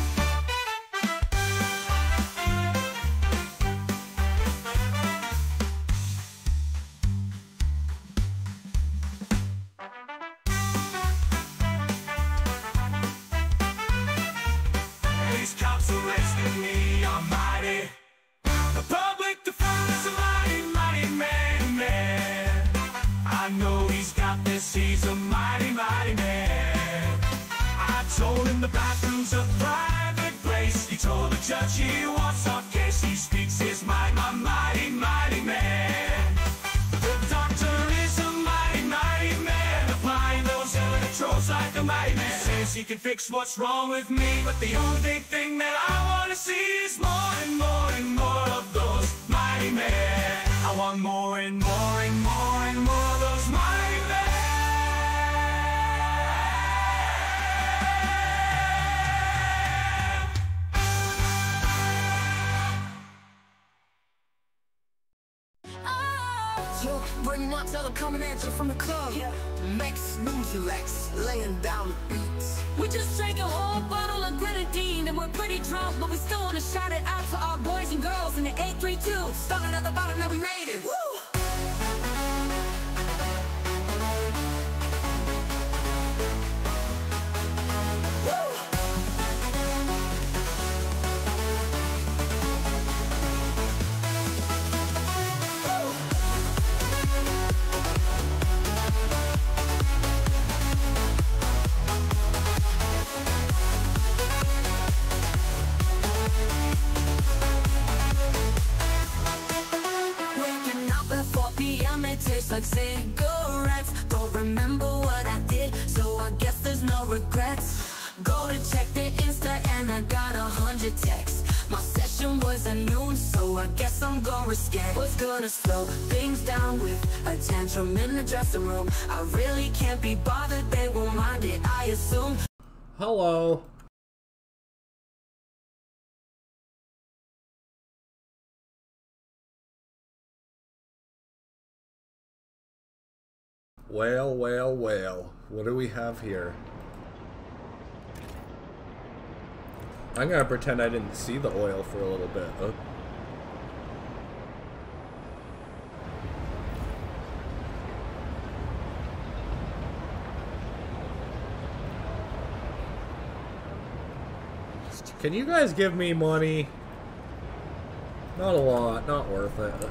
These cops arresting me, I'm mighty. The public defender's a mighty, mighty man. I know he's got this, he's a mighty, mighty man. I told him the bathroom's a private place. He told the judge he wants off case. He speaks his mind, my mighty, mighty man. The doctor is a mighty, mighty man, applying those electrodes like a mighty man. Says he can fix what's wrong with me, but the only big thing that I wanna see is more and more and more of those mighty men. I want more and more and more and more of those mighty men. Yo, bring my tell coming at you from the club. Make snooze relax, laying down the beats. We just drank a whole bottle of grenadine and we're pretty drunk, but we still wanna shout it out to our boys and girls in the 832. Started at the bottom, now we made it. Woo! Waking up at 4 p.m. it tastes like cigarettes. Don't remember what I did, so I guess there's no regrets. Go to check the Insta and I got 100 texts. My session was at noon, so I guess I'm gonna risk it. Was gonna slow things down with a tantrum in the dressing room. I really can't be bothered, they won't mind it, I assume. Hello. Well, well, well. What do we have here? I'm gonna pretend I didn't see the oil for a little bit. Can you guys give me money? Not a lot, not worth it.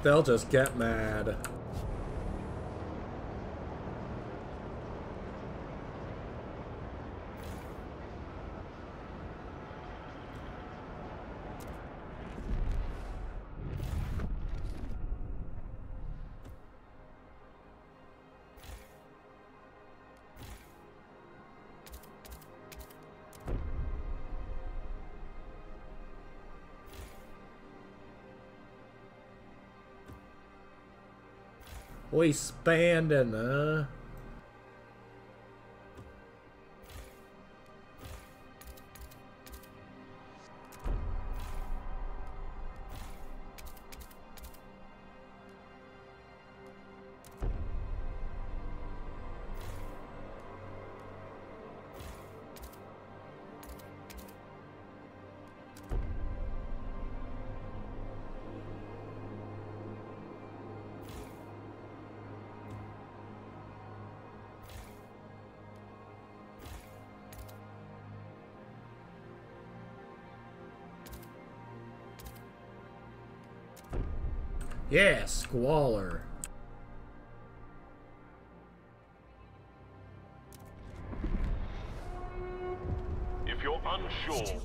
They'll just get mad. We spanding, huh? Yeah, squalor. If you're unsure,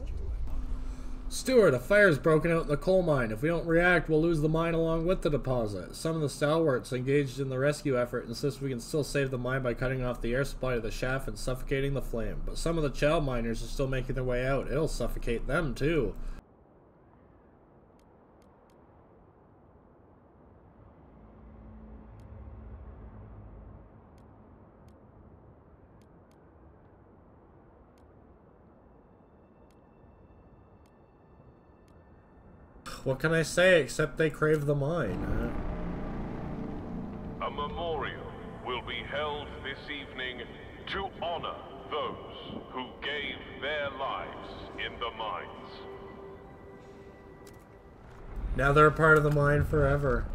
Stewart, a fire's broken out in the coal mine. If we don't react, we'll lose the mine along with the deposit. Some of the stalwarts engaged in the rescue effort insist we can still save the mine by cutting off the air supply to the shaft and suffocating the flame. But some of the child miners are still making their way out. It'll suffocate them, too. What can I say except they crave the mine? a memorial will be held this evening to honor those who gave their lives in the mines. Now they're a part of the mine forever.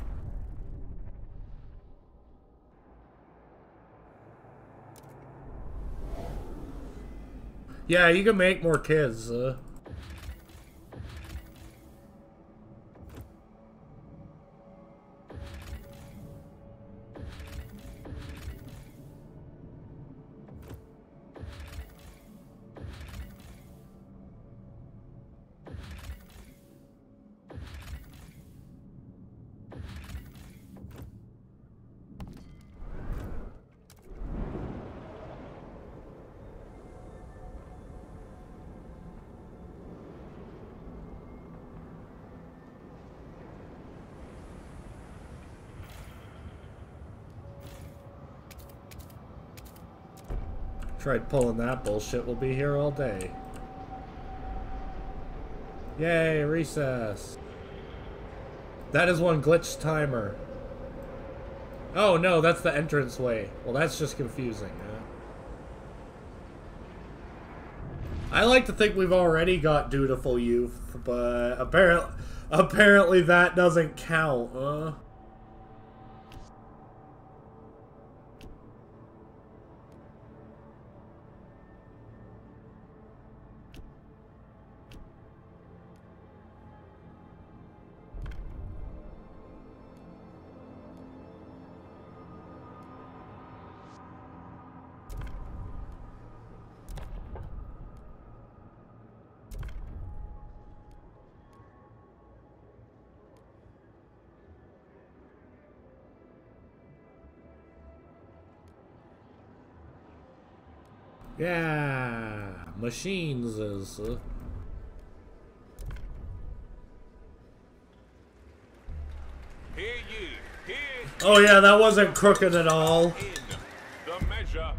Yeah, you can make more kids. Tried pulling that bullshit, we'll be here all day. Yay, recess. That is one glitched timer. Oh no, that's the entranceway. Well, that's just confusing. I like to think we've already got dutiful youth, but apparently that doesn't count. Yeah, machines is. Hear ye, hear Oh yeah, that wasn't crooked at all. in the measure.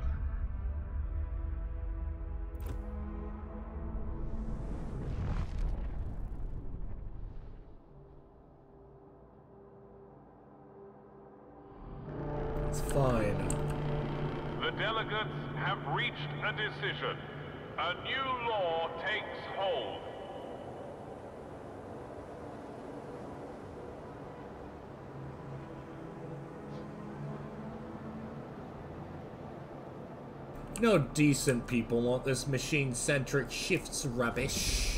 It's fine. The delegates have reached a decision. A new law takes hold. No decent people want this machine-centric shifts rubbish.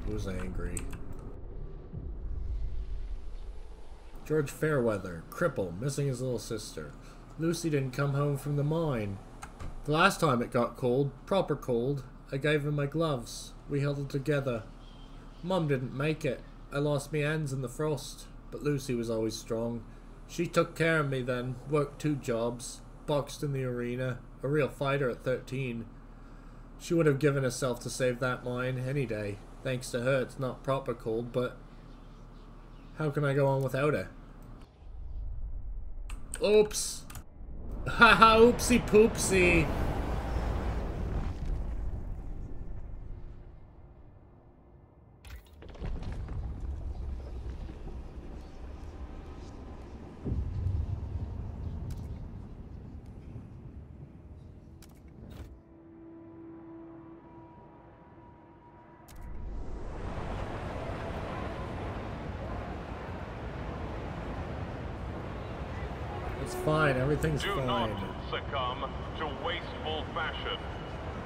Who's angry? George Fairweather, cripple, missing his little sister. Lucy didn't come home from the mine. The last time it got cold, proper cold, I gave her my gloves. We held it together. Mum didn't make it. I lost my hands in the frost, but Lucy was always strong. She took care of me then, worked 2 jobs, boxed in the arena, a real fighter at 13. She would have given herself to save that mine any day. Thanks to her, it's not proper cold, but how can I go on without her? Oops. Haha, oopsie poopsie. It's fine, everything's Do fine. not succumb to wasteful fashion.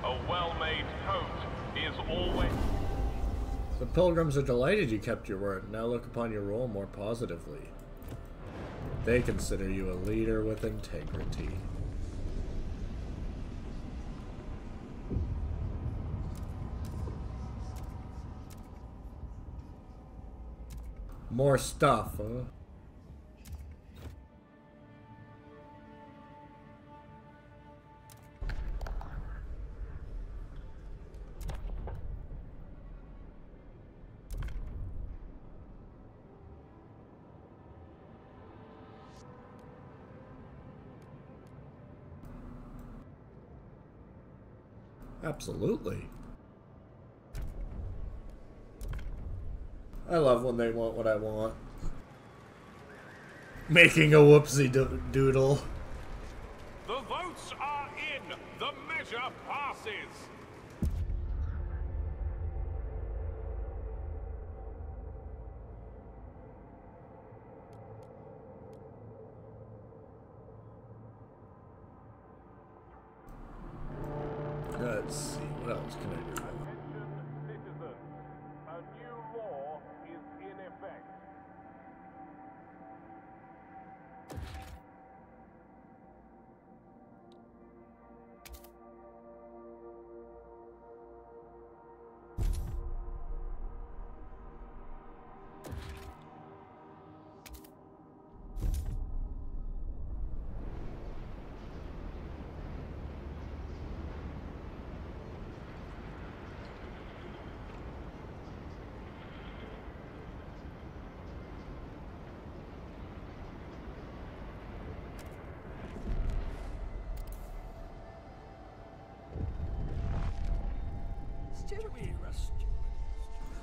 A well-made coat is always... The pilgrims are delighted you kept your word. Now look upon your role more positively. They consider you a leader with integrity. More stuff, huh? Absolutely. I love when they want what I want. Making a whoopsie doodle. The votes are in. The measure passes. Let's see, what else can I do? Attention, citizens. A new law is in effect.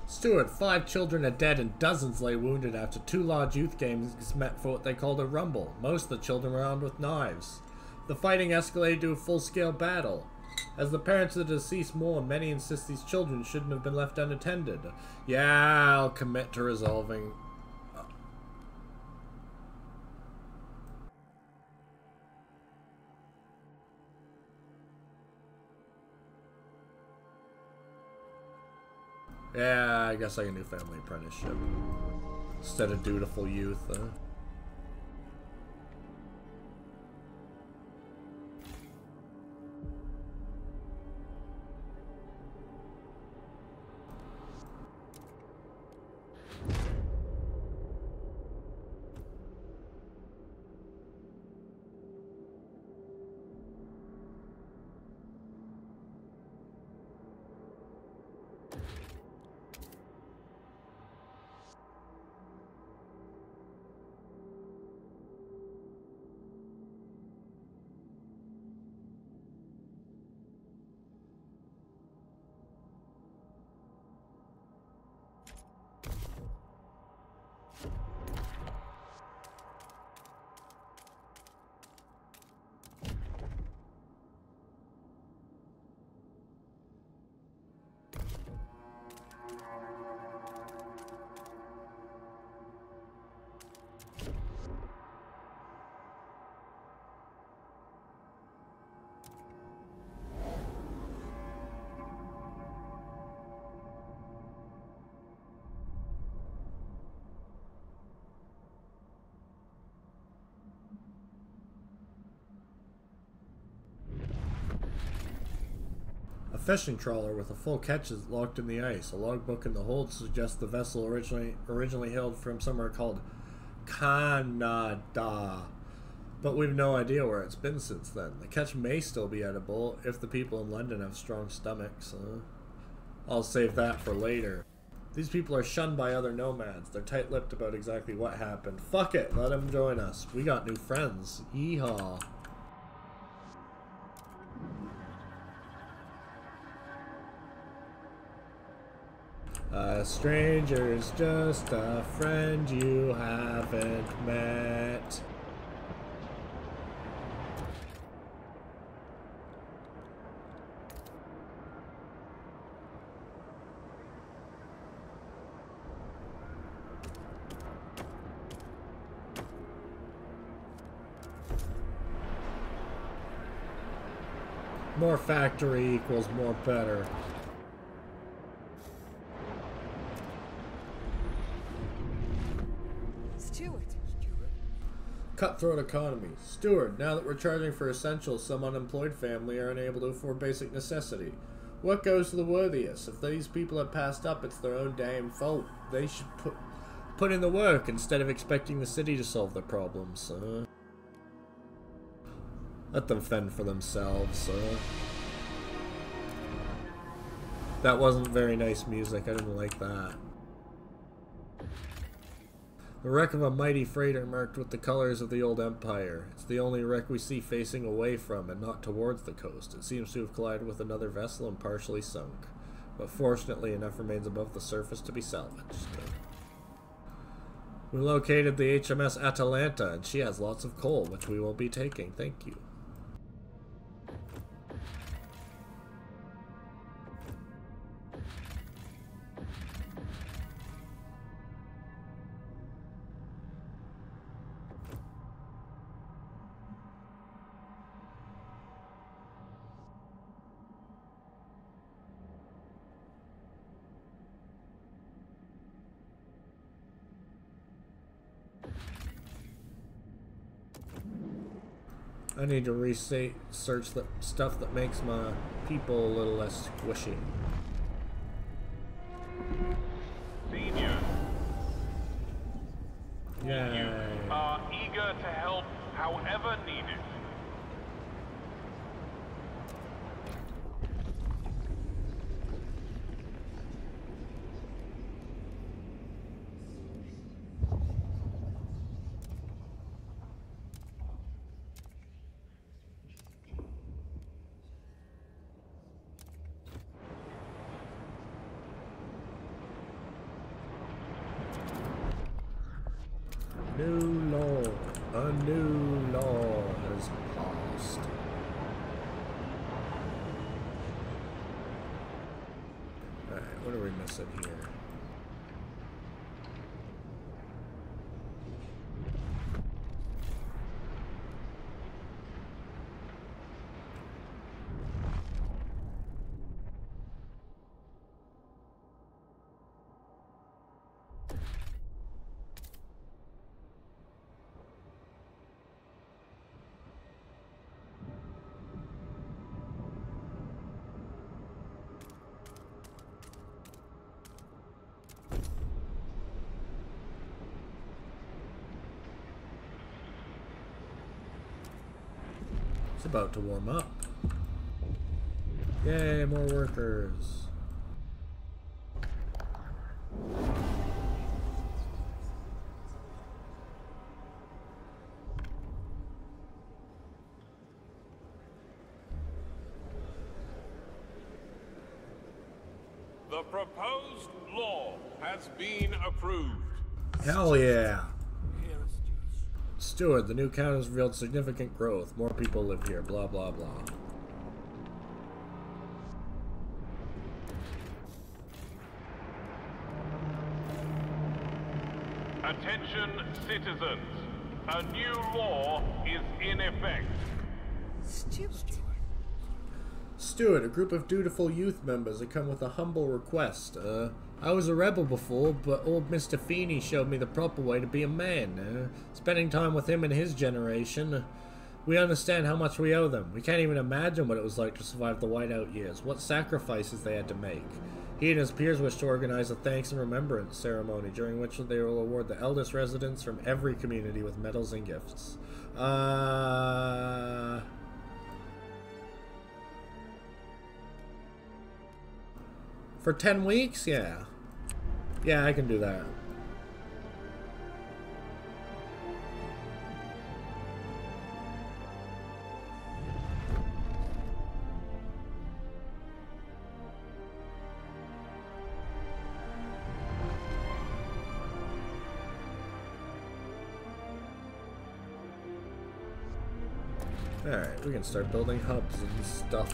Stuart, 5 children are dead and dozens lay wounded after 2 large youth gangs met for what they called a rumble. Most of the children were armed with knives. The fighting escalated to a full-scale battle. As the parents of the deceased mourn, many insist these children shouldn't have been left unattended. Yeah, I'll commit to resolving. Yeah, I guess I can do family apprenticeship instead of dutiful youth. A fishing trawler with a full catch is locked in the ice. A logbook in the hold suggests the vessel originally hailed from somewhere called Canada, but we've no idea where it's been since then. The catch may still be edible if the people in London have strong stomachs. I'll save that for later. These people are shunned by other nomads. They're tight-lipped about exactly what happened. Fuck it, let them join us. We got new friends. Yeehaw. A stranger's just a friend you haven't met. More factory equals more better. Cutthroat economy. Steward, now that we're charging for essentials, some unemployed family are unable to afford basic necessity. What goes to the worthiest? If these people have passed up, it's their own damn fault. They should put put in the work instead of expecting the city to solve their problems. Let them fend for themselves. That wasn't very nice music. I didn't like that. The wreck of a mighty freighter marked with the colors of the old empire. It's the only wreck we see facing away from and not towards the coast. It seems to have collided with another vessel and partially sunk. But fortunately enough remains above the surface to be salvaged. We located the HMS Atalanta, and she has lots of coal, which we will be taking. Thank you. I need to research the stuff that makes my people a little less squishy. Senior, Yay. you are eager to help however needed. New law. A new law has passed. Alright, what are we missing here? It's about to warm up. Yay, more workers. The proposed law has been approved. Hell yeah. Steward, the new count has revealed significant growth. More people live here, blah blah blah. Attention citizens, a new law is in effect. Steward, a group of dutiful youth members have come with a humble request. I was a rebel before, but old Mr. Feeney showed me the proper way to be a man. Spending time with him and his generation, we understand how much we owe them. We can't even imagine what it was like to survive the whiteout years, what sacrifices they had to make. He and his peers wish to organize a thanks and remembrance ceremony, during which they will award the eldest residents from every community with medals and gifts. For 10 weeks? Yeah. Yeah, I can do that. Alright, we can start building hubs and stuff.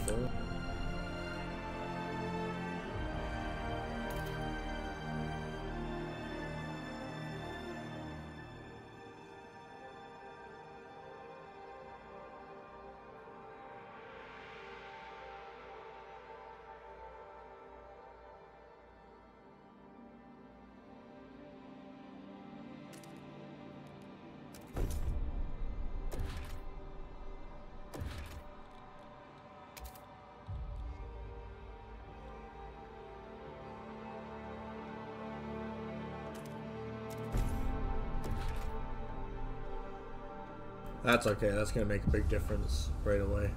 That's okay. That's going to make a big difference right away.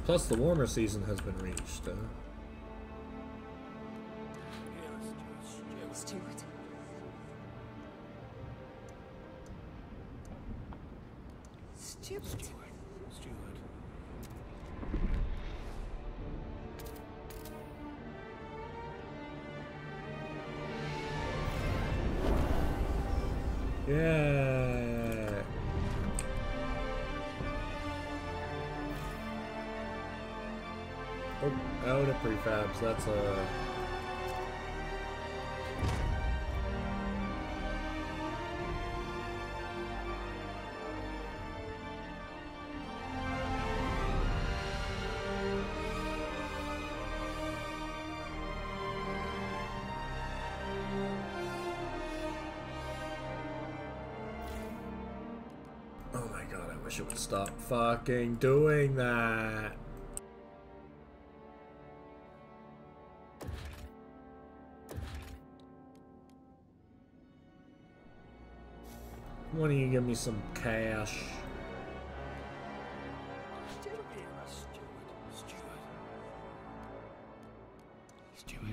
Plus, the warmer season has been reached. Stewart. Stewart. Yeah. Oh, out of prefabs. That's a... Oh my god, I wish it would stop fucking doing that. Why don't you give me some cash?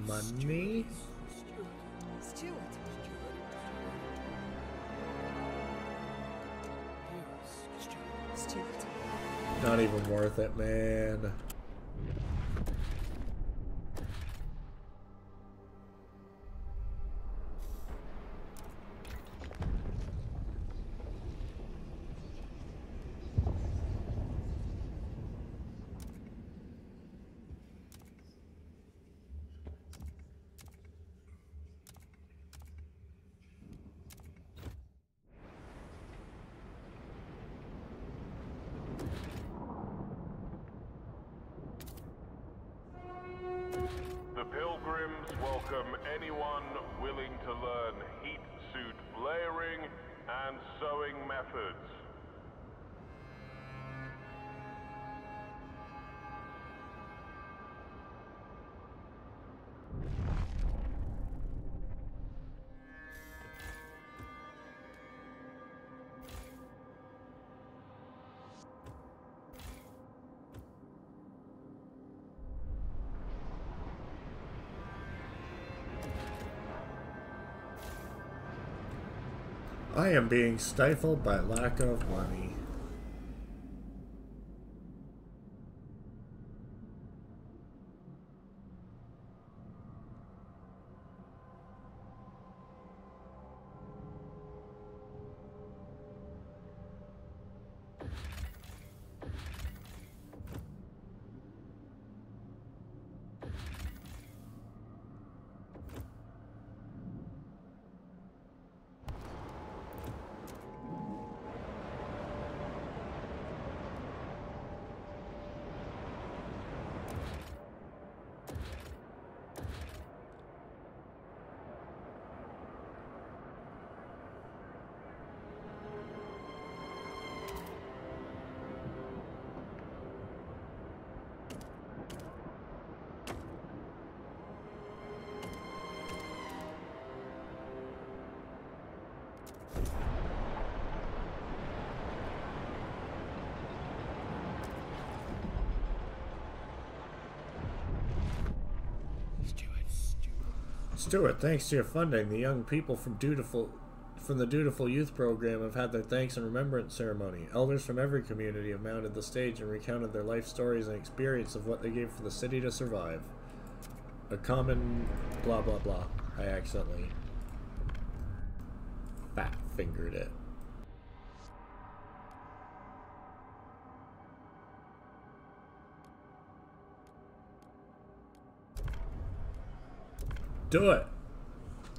Money? Stewart. Stewart. Not even worth it, man. The Pilgrims welcome anyone willing to learn heat suit layering and sewing methods. I am being stifled by lack of money. Stuart, thanks to your funding, the young people from the Dutiful Youth Program have had their thanks and remembrance ceremony. Elders from every community have mounted the stage and recounted their life stories and experience of what they gave for the city to survive. A common blah blah blah. I accidentally fat-fingered it. Do it!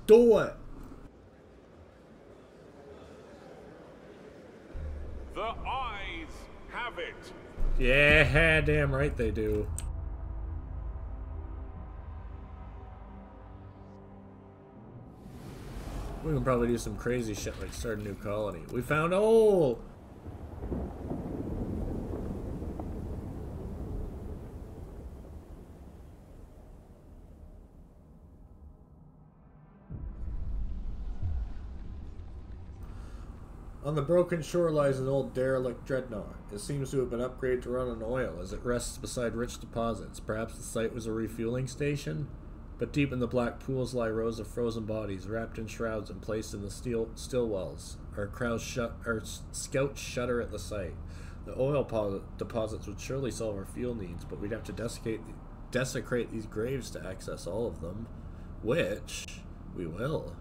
Do it! The eyes have it. Yeah, damn right they do. We can probably do some crazy shit like start a new colony. We found oil! On the broken shore lies an old derelict dreadnought. It seems to have been upgraded to run on oil as it rests beside rich deposits. Perhaps the site was a refueling station? But deep in the black pools lie rows of frozen bodies, wrapped in shrouds and placed in the still wells. Our scouts shudder at the sight. The oil deposits would surely solve our fuel needs, but we'd have to desecrate these graves to access all of them. Which we will.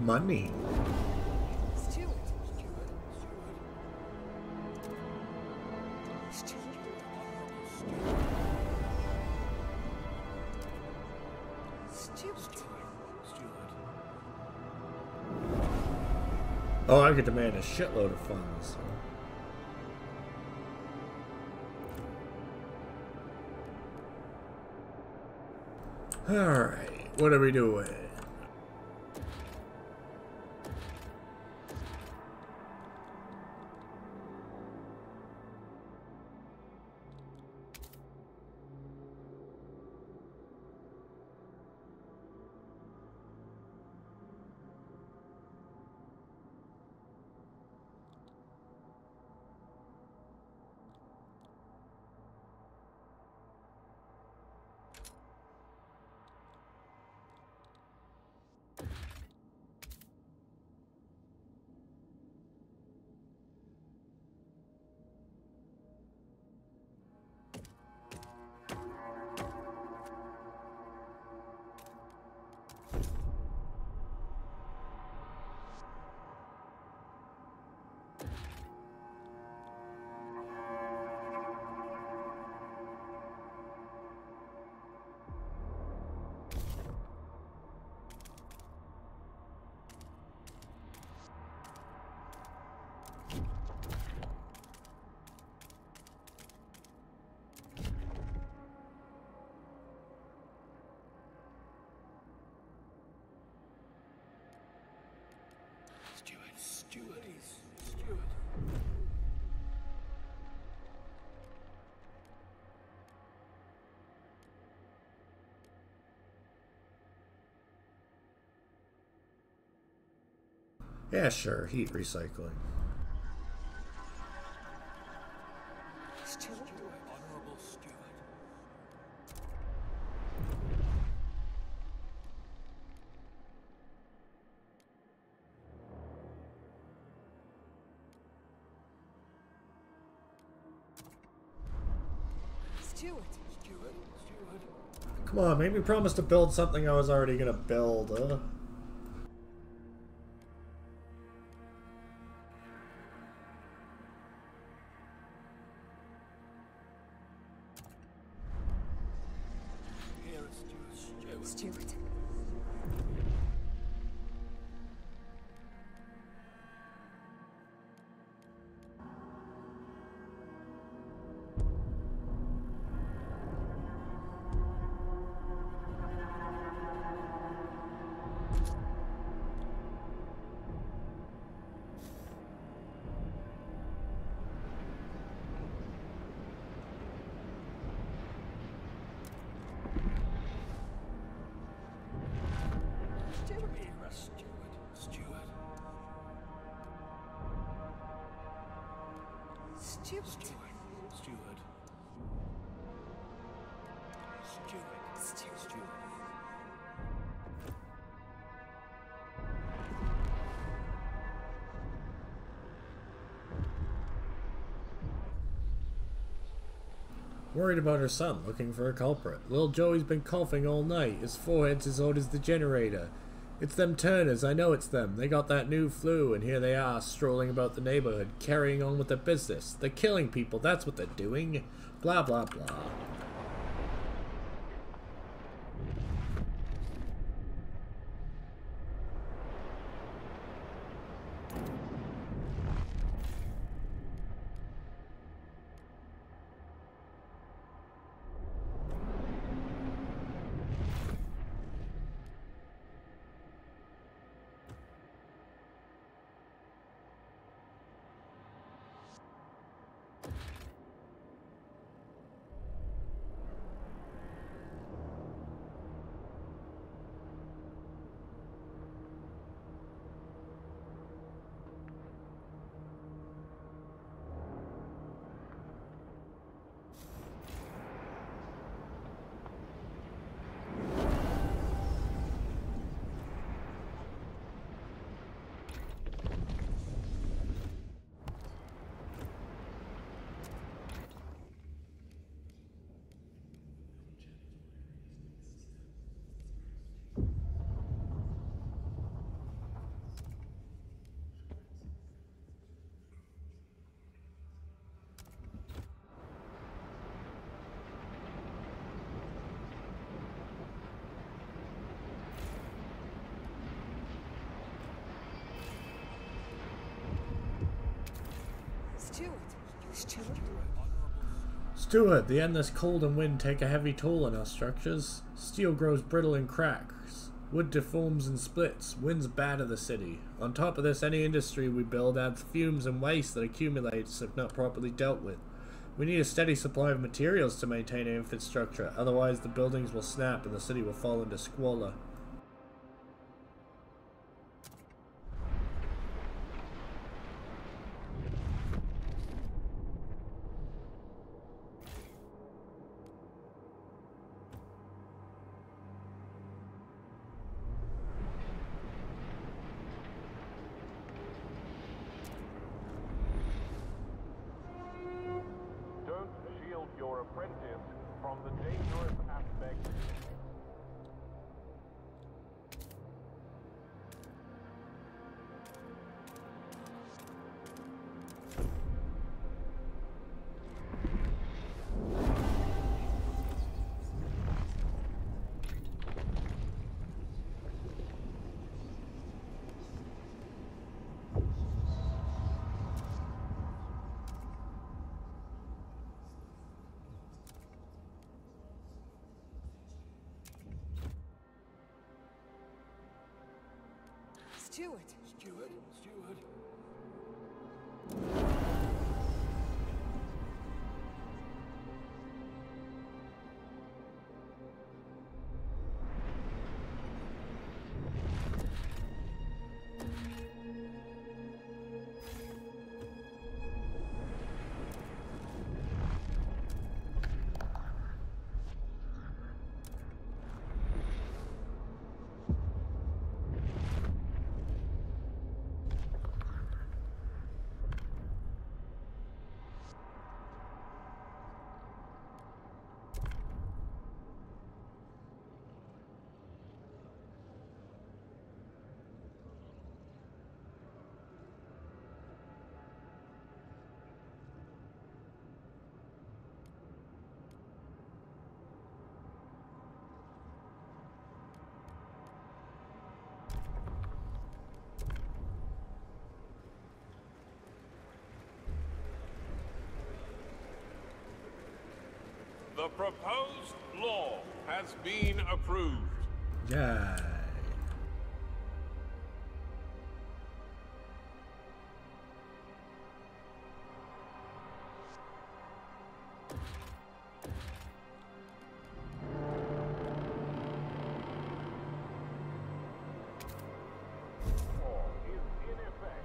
Money. Stewart. Oh, I could demand a shitload of funds. Alright, what are we doing? Yeah, sure. Heat recycling. Honorable Steward. Stewart. Come on, make me promise to build something I was already gonna build. Stewart. Worried about her son, looking for a culprit. Little Joey's been coughing all night. His forehead's as old as the generator. It's them Turners, I know it's them. They got that new flu, and here they are, strolling about the neighborhood, carrying on with their business. They're killing people, that's what they're doing. Blah, blah, blah. Stuart. Stuart, the endless cold and wind take a heavy toll on our structures. Steel grows brittle and cracks. Wood deforms and splits. Winds batter the city. On top of this, any industry we build adds fumes and waste that accumulates if not properly dealt with. We need a steady supply of materials to maintain our infrastructure, otherwise the buildings will snap and the city will fall into squalor. Your apprentice from the dangerous aspect. Stuart. The proposed law has been approved. Yay. Law is in effect.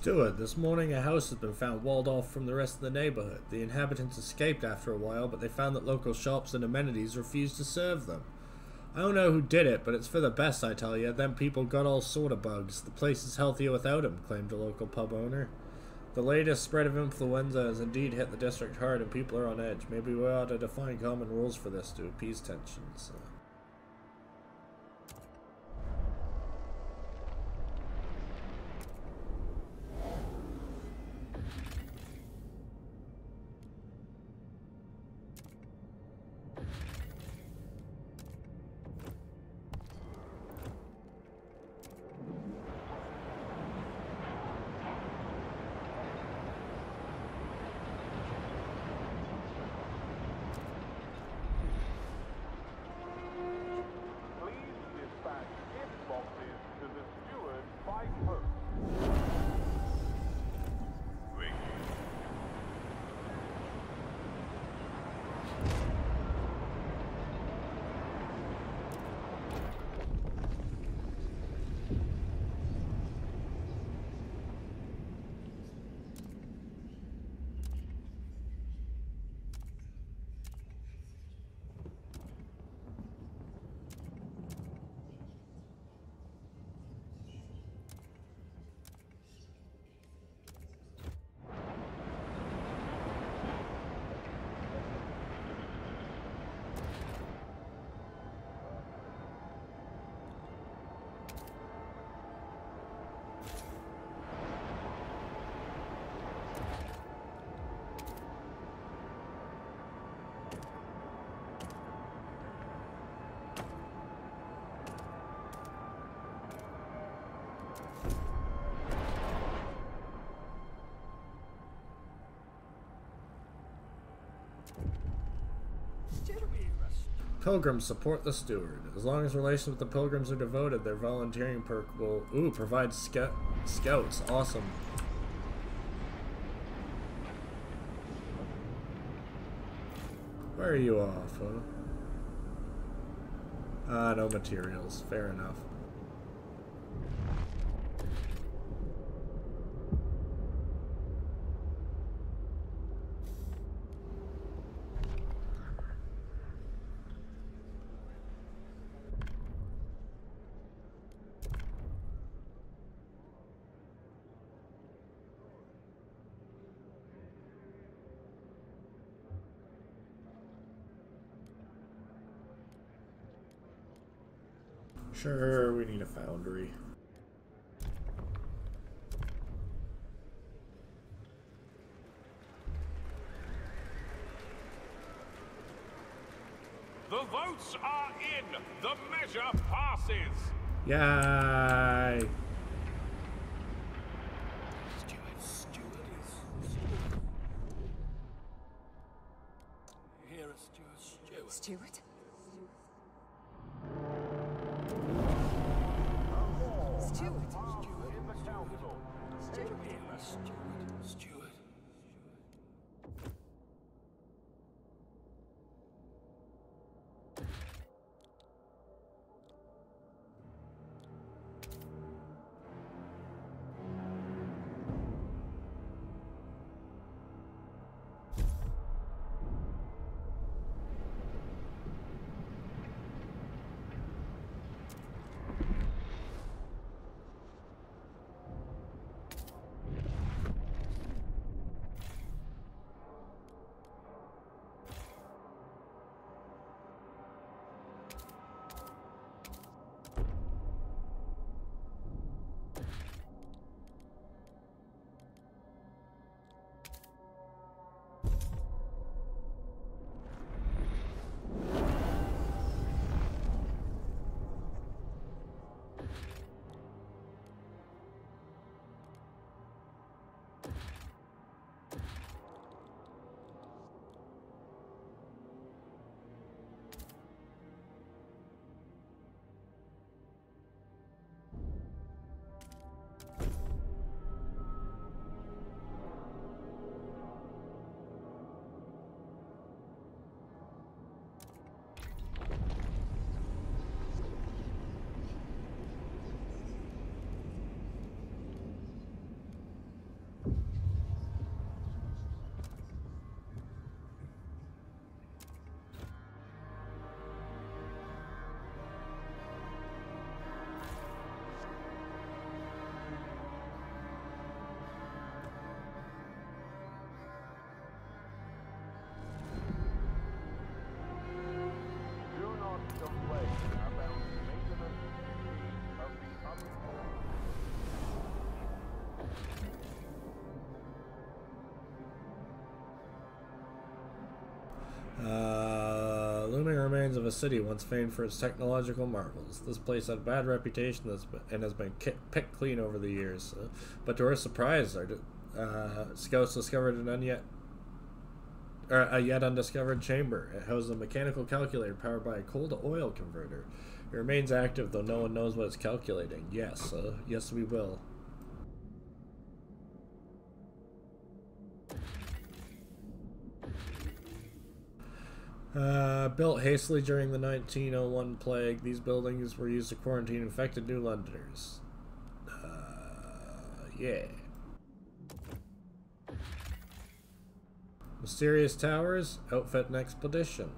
Stewart, this morning a house has been found walled off from the rest of the neighborhood. The inhabitants escaped after a while, but they found that local shops and amenities refused to serve them. I don't know who did it, but it's for the best, I tell you. Them people got all sort of bugs. The place is healthier without him, claimed a local pub owner. The latest spread of influenza has indeed hit the district hard, and people are on edge. Maybe we ought to define common rules for this to appease tensions. Pilgrims support the steward. As long as relations with the pilgrims are devoted, their volunteering perk will provide scouts. Awesome. Where are you off, huh? Ah, no materials. Fair enough. Sure, we need a foundry. The votes are in. The measure passes. Yay! Stewart? remains of a city once famed for its technological marvels. This place had a bad reputation and has been picked clean over the years. But to our surprise, our scouts discovered a yet undiscovered chamber. It houses a mechanical calculator powered by a coal-to-oil converter. It remains active, though no one knows what it's calculating. Yes, yes we will. Built hastily during the 1901 plague, these buildings were used to quarantine infected New Londoners. Yeah. Mysterious towers, outfit and expedition.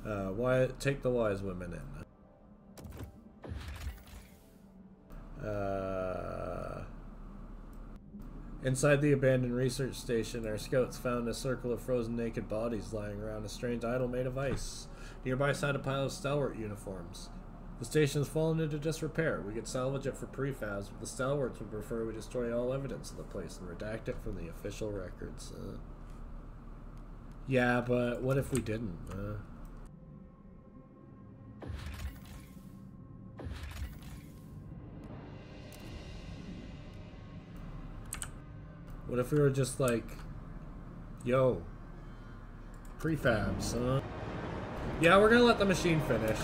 Why take the wise women in? Inside the abandoned research station, our scouts found a circle of frozen naked bodies lying around a strange idol made of ice. Nearby sat a pile of stalwart uniforms. The station has fallen into disrepair. We could salvage it for prefabs, but the stalwarts would prefer we destroy all evidence of the place and redact it from the official records. Yeah, but what if we didn't? What if we were just like, yo, prefabs, huh? Yeah, we're gonna let the machine finish.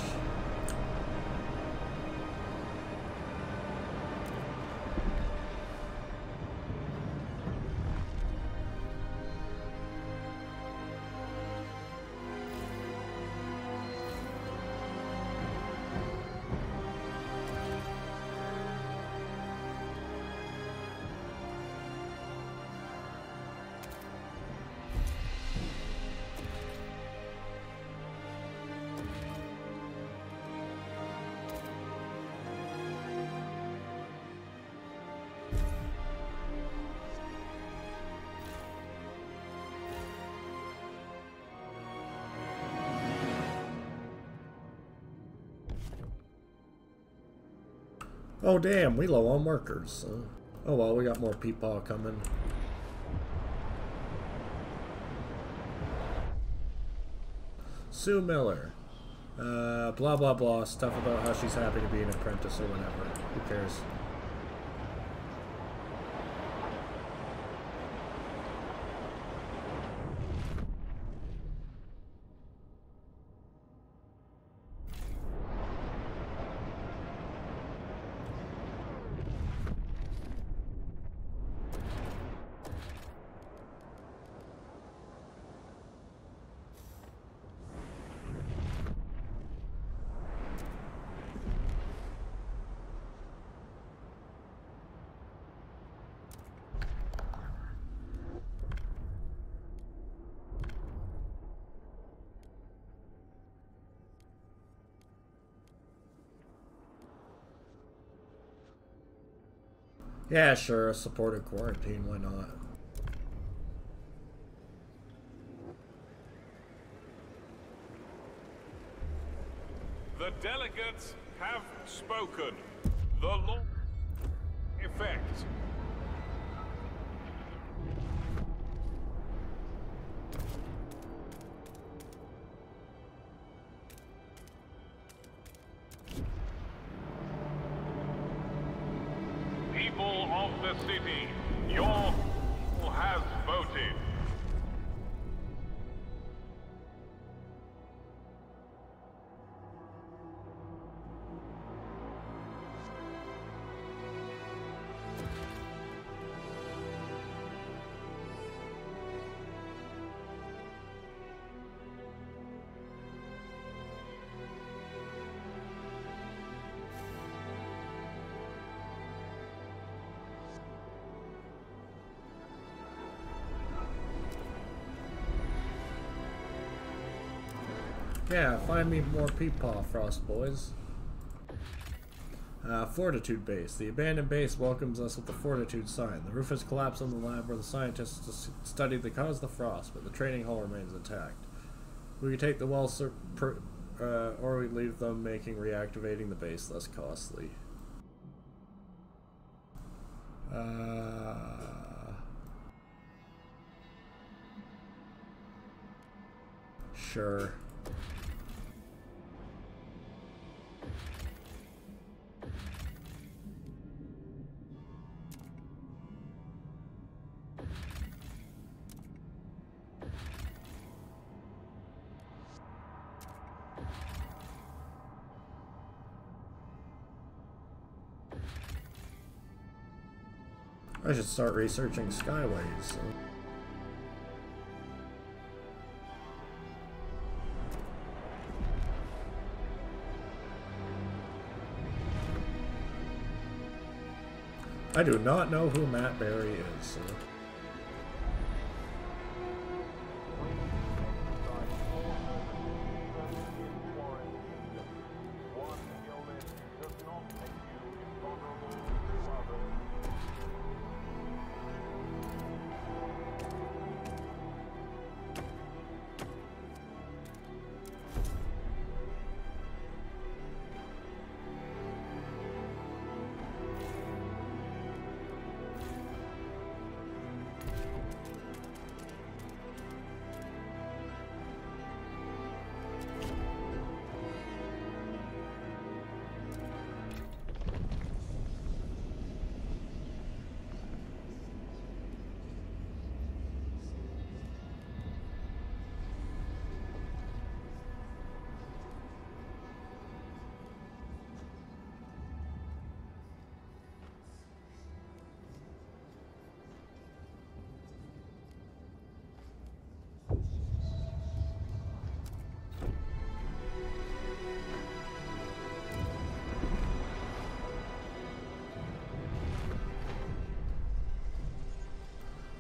Oh damn, we low on workers. Oh well, we got more people coming. Sue Miller. Blah blah blah, stuff about how she's happy to be an apprentice or whatever. Who cares? Yeah, sure, a supported quarantine, why not? The delegates have spoken. The law effect. People of the city, your has voted. Yeah, find me more peepaw, Frost boys. Fortitude base. The abandoned base welcomes us with the Fortitude sign. The roof has collapsed on the lab where the scientists studied the cause of the frost, but the training hall remains intact. We could take the wells, or we leave them, making reactivating the base less costly. Sure. I should start researching skyways. I do not know who Matt Berry is.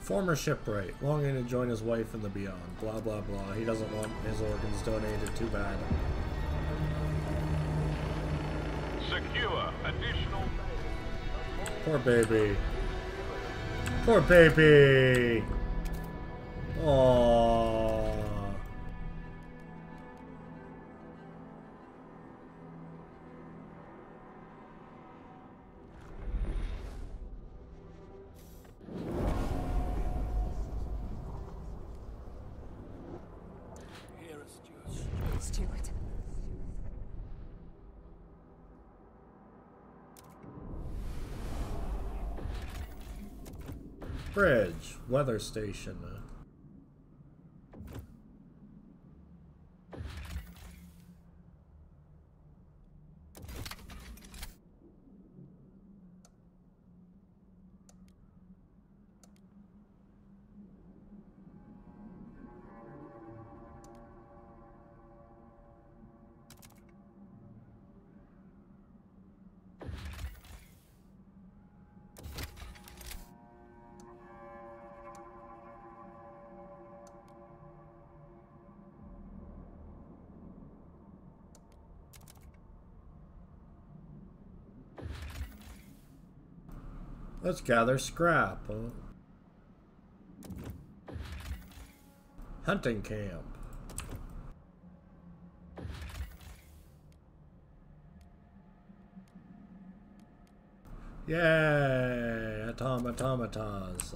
Former shipwright, longing to join his wife in the beyond. Blah blah blah. He doesn't want his organs donated. Too bad. Secure additional. Poor baby. Poor baby. Aww. Stewart. Bridge. Weather station. Let's gather scrap. Hunting camp. Yay! Automatas.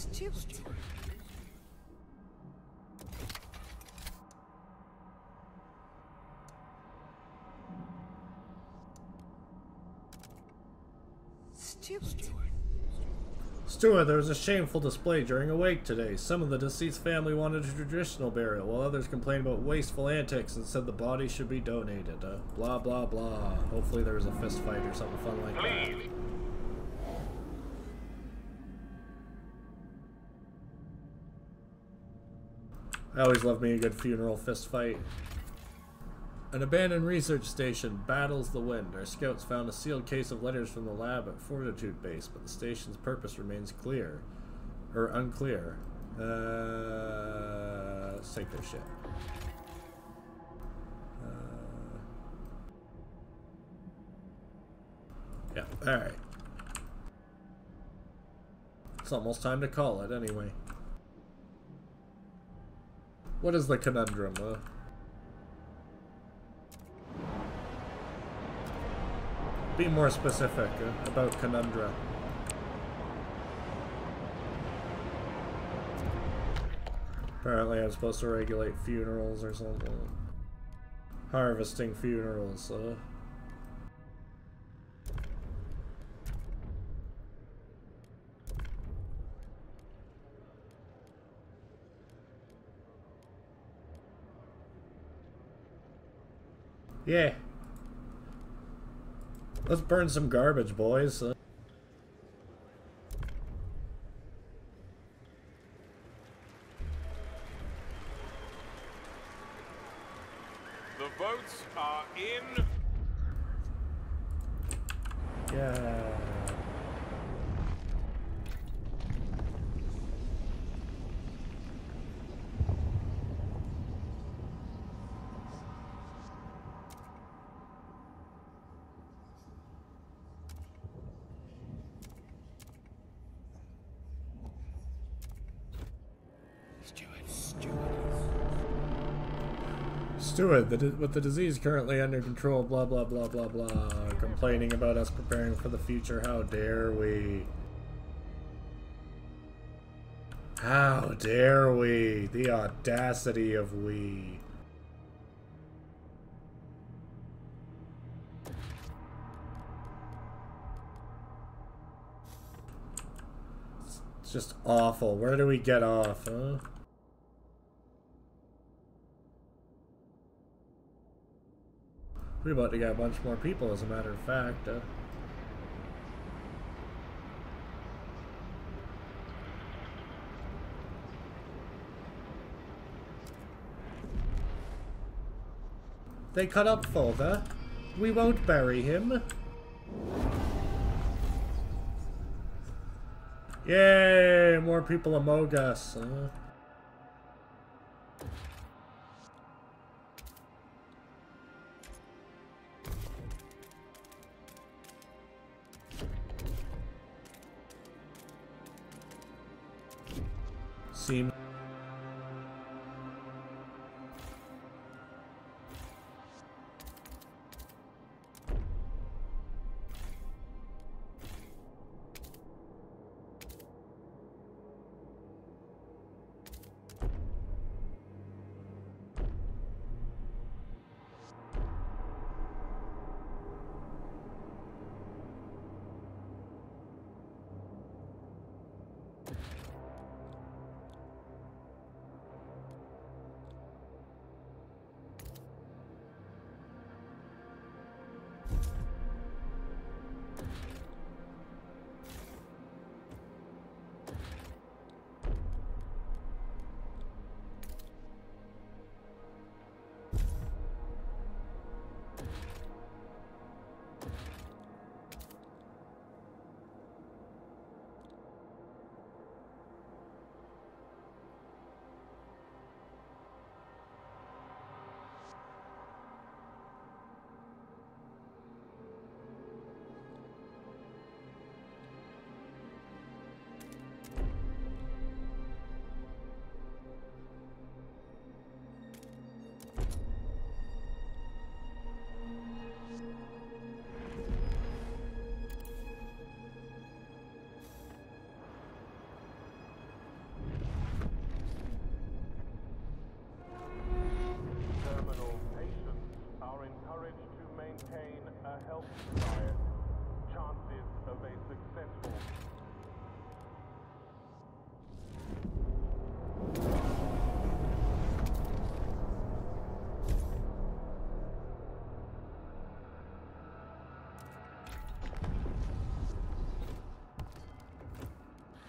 Stewart. Stewart, there was a shameful display during a wake today. Some of the deceased family wanted a traditional burial, while others complained about wasteful antics and said the body should be donated. Blah, blah, blah. Hopefully there was a fist fight or something fun like that. I always love me a good funeral fist fight. An abandoned research station battles the wind. Our scouts found a sealed case of letters from the lab at Fortitude Base, but the station's purpose remains clear. Or unclear. Sink their ship. Yeah, alright. It's almost time to call it, anyway. What is the conundrum, Be more specific about conundra. Apparently I'm supposed to regulate funerals or something. Harvesting funerals, Yeah. Let's burn some garbage, boys. The votes are in. Yeah. Stewart, with the disease currently under control, blah blah blah blah blah, complaining about us preparing for the future, how dare we? How dare we? The audacity of we. It's just awful. Where do we get off, huh? We're about to get a bunch more people, as a matter of fact. They cut up further. We won't bury him. Yay! More people among us. Seems. Terminal patients are encouraged to maintain a healthy diet. Chances of a successful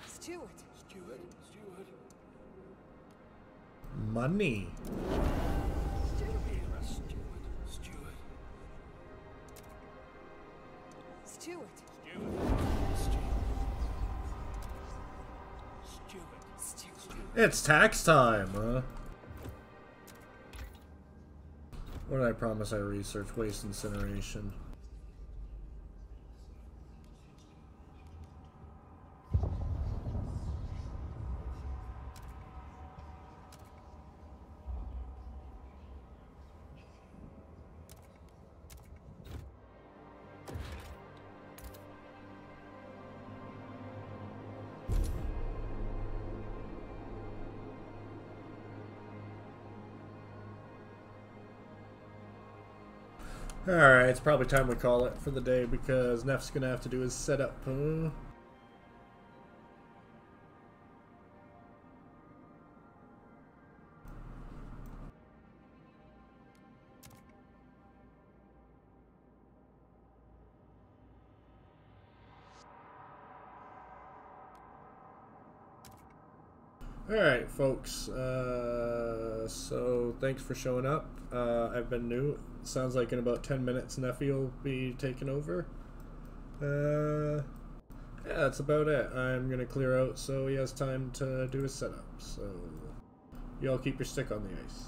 Stewart. Money. Stewart. It's tax time, huh? What did I promise I research? Waste incineration. Alright, it's probably time we call it for the day because Neff's gonna have to do his setup. Alright, folks, so thanks for showing up. I've been Noot. Sounds like in about 10 minutes Neffy will be taking over. Yeah, that's about it. I'm gonna clear out so he has time to do his setup. So, y'all keep your stick on the ice.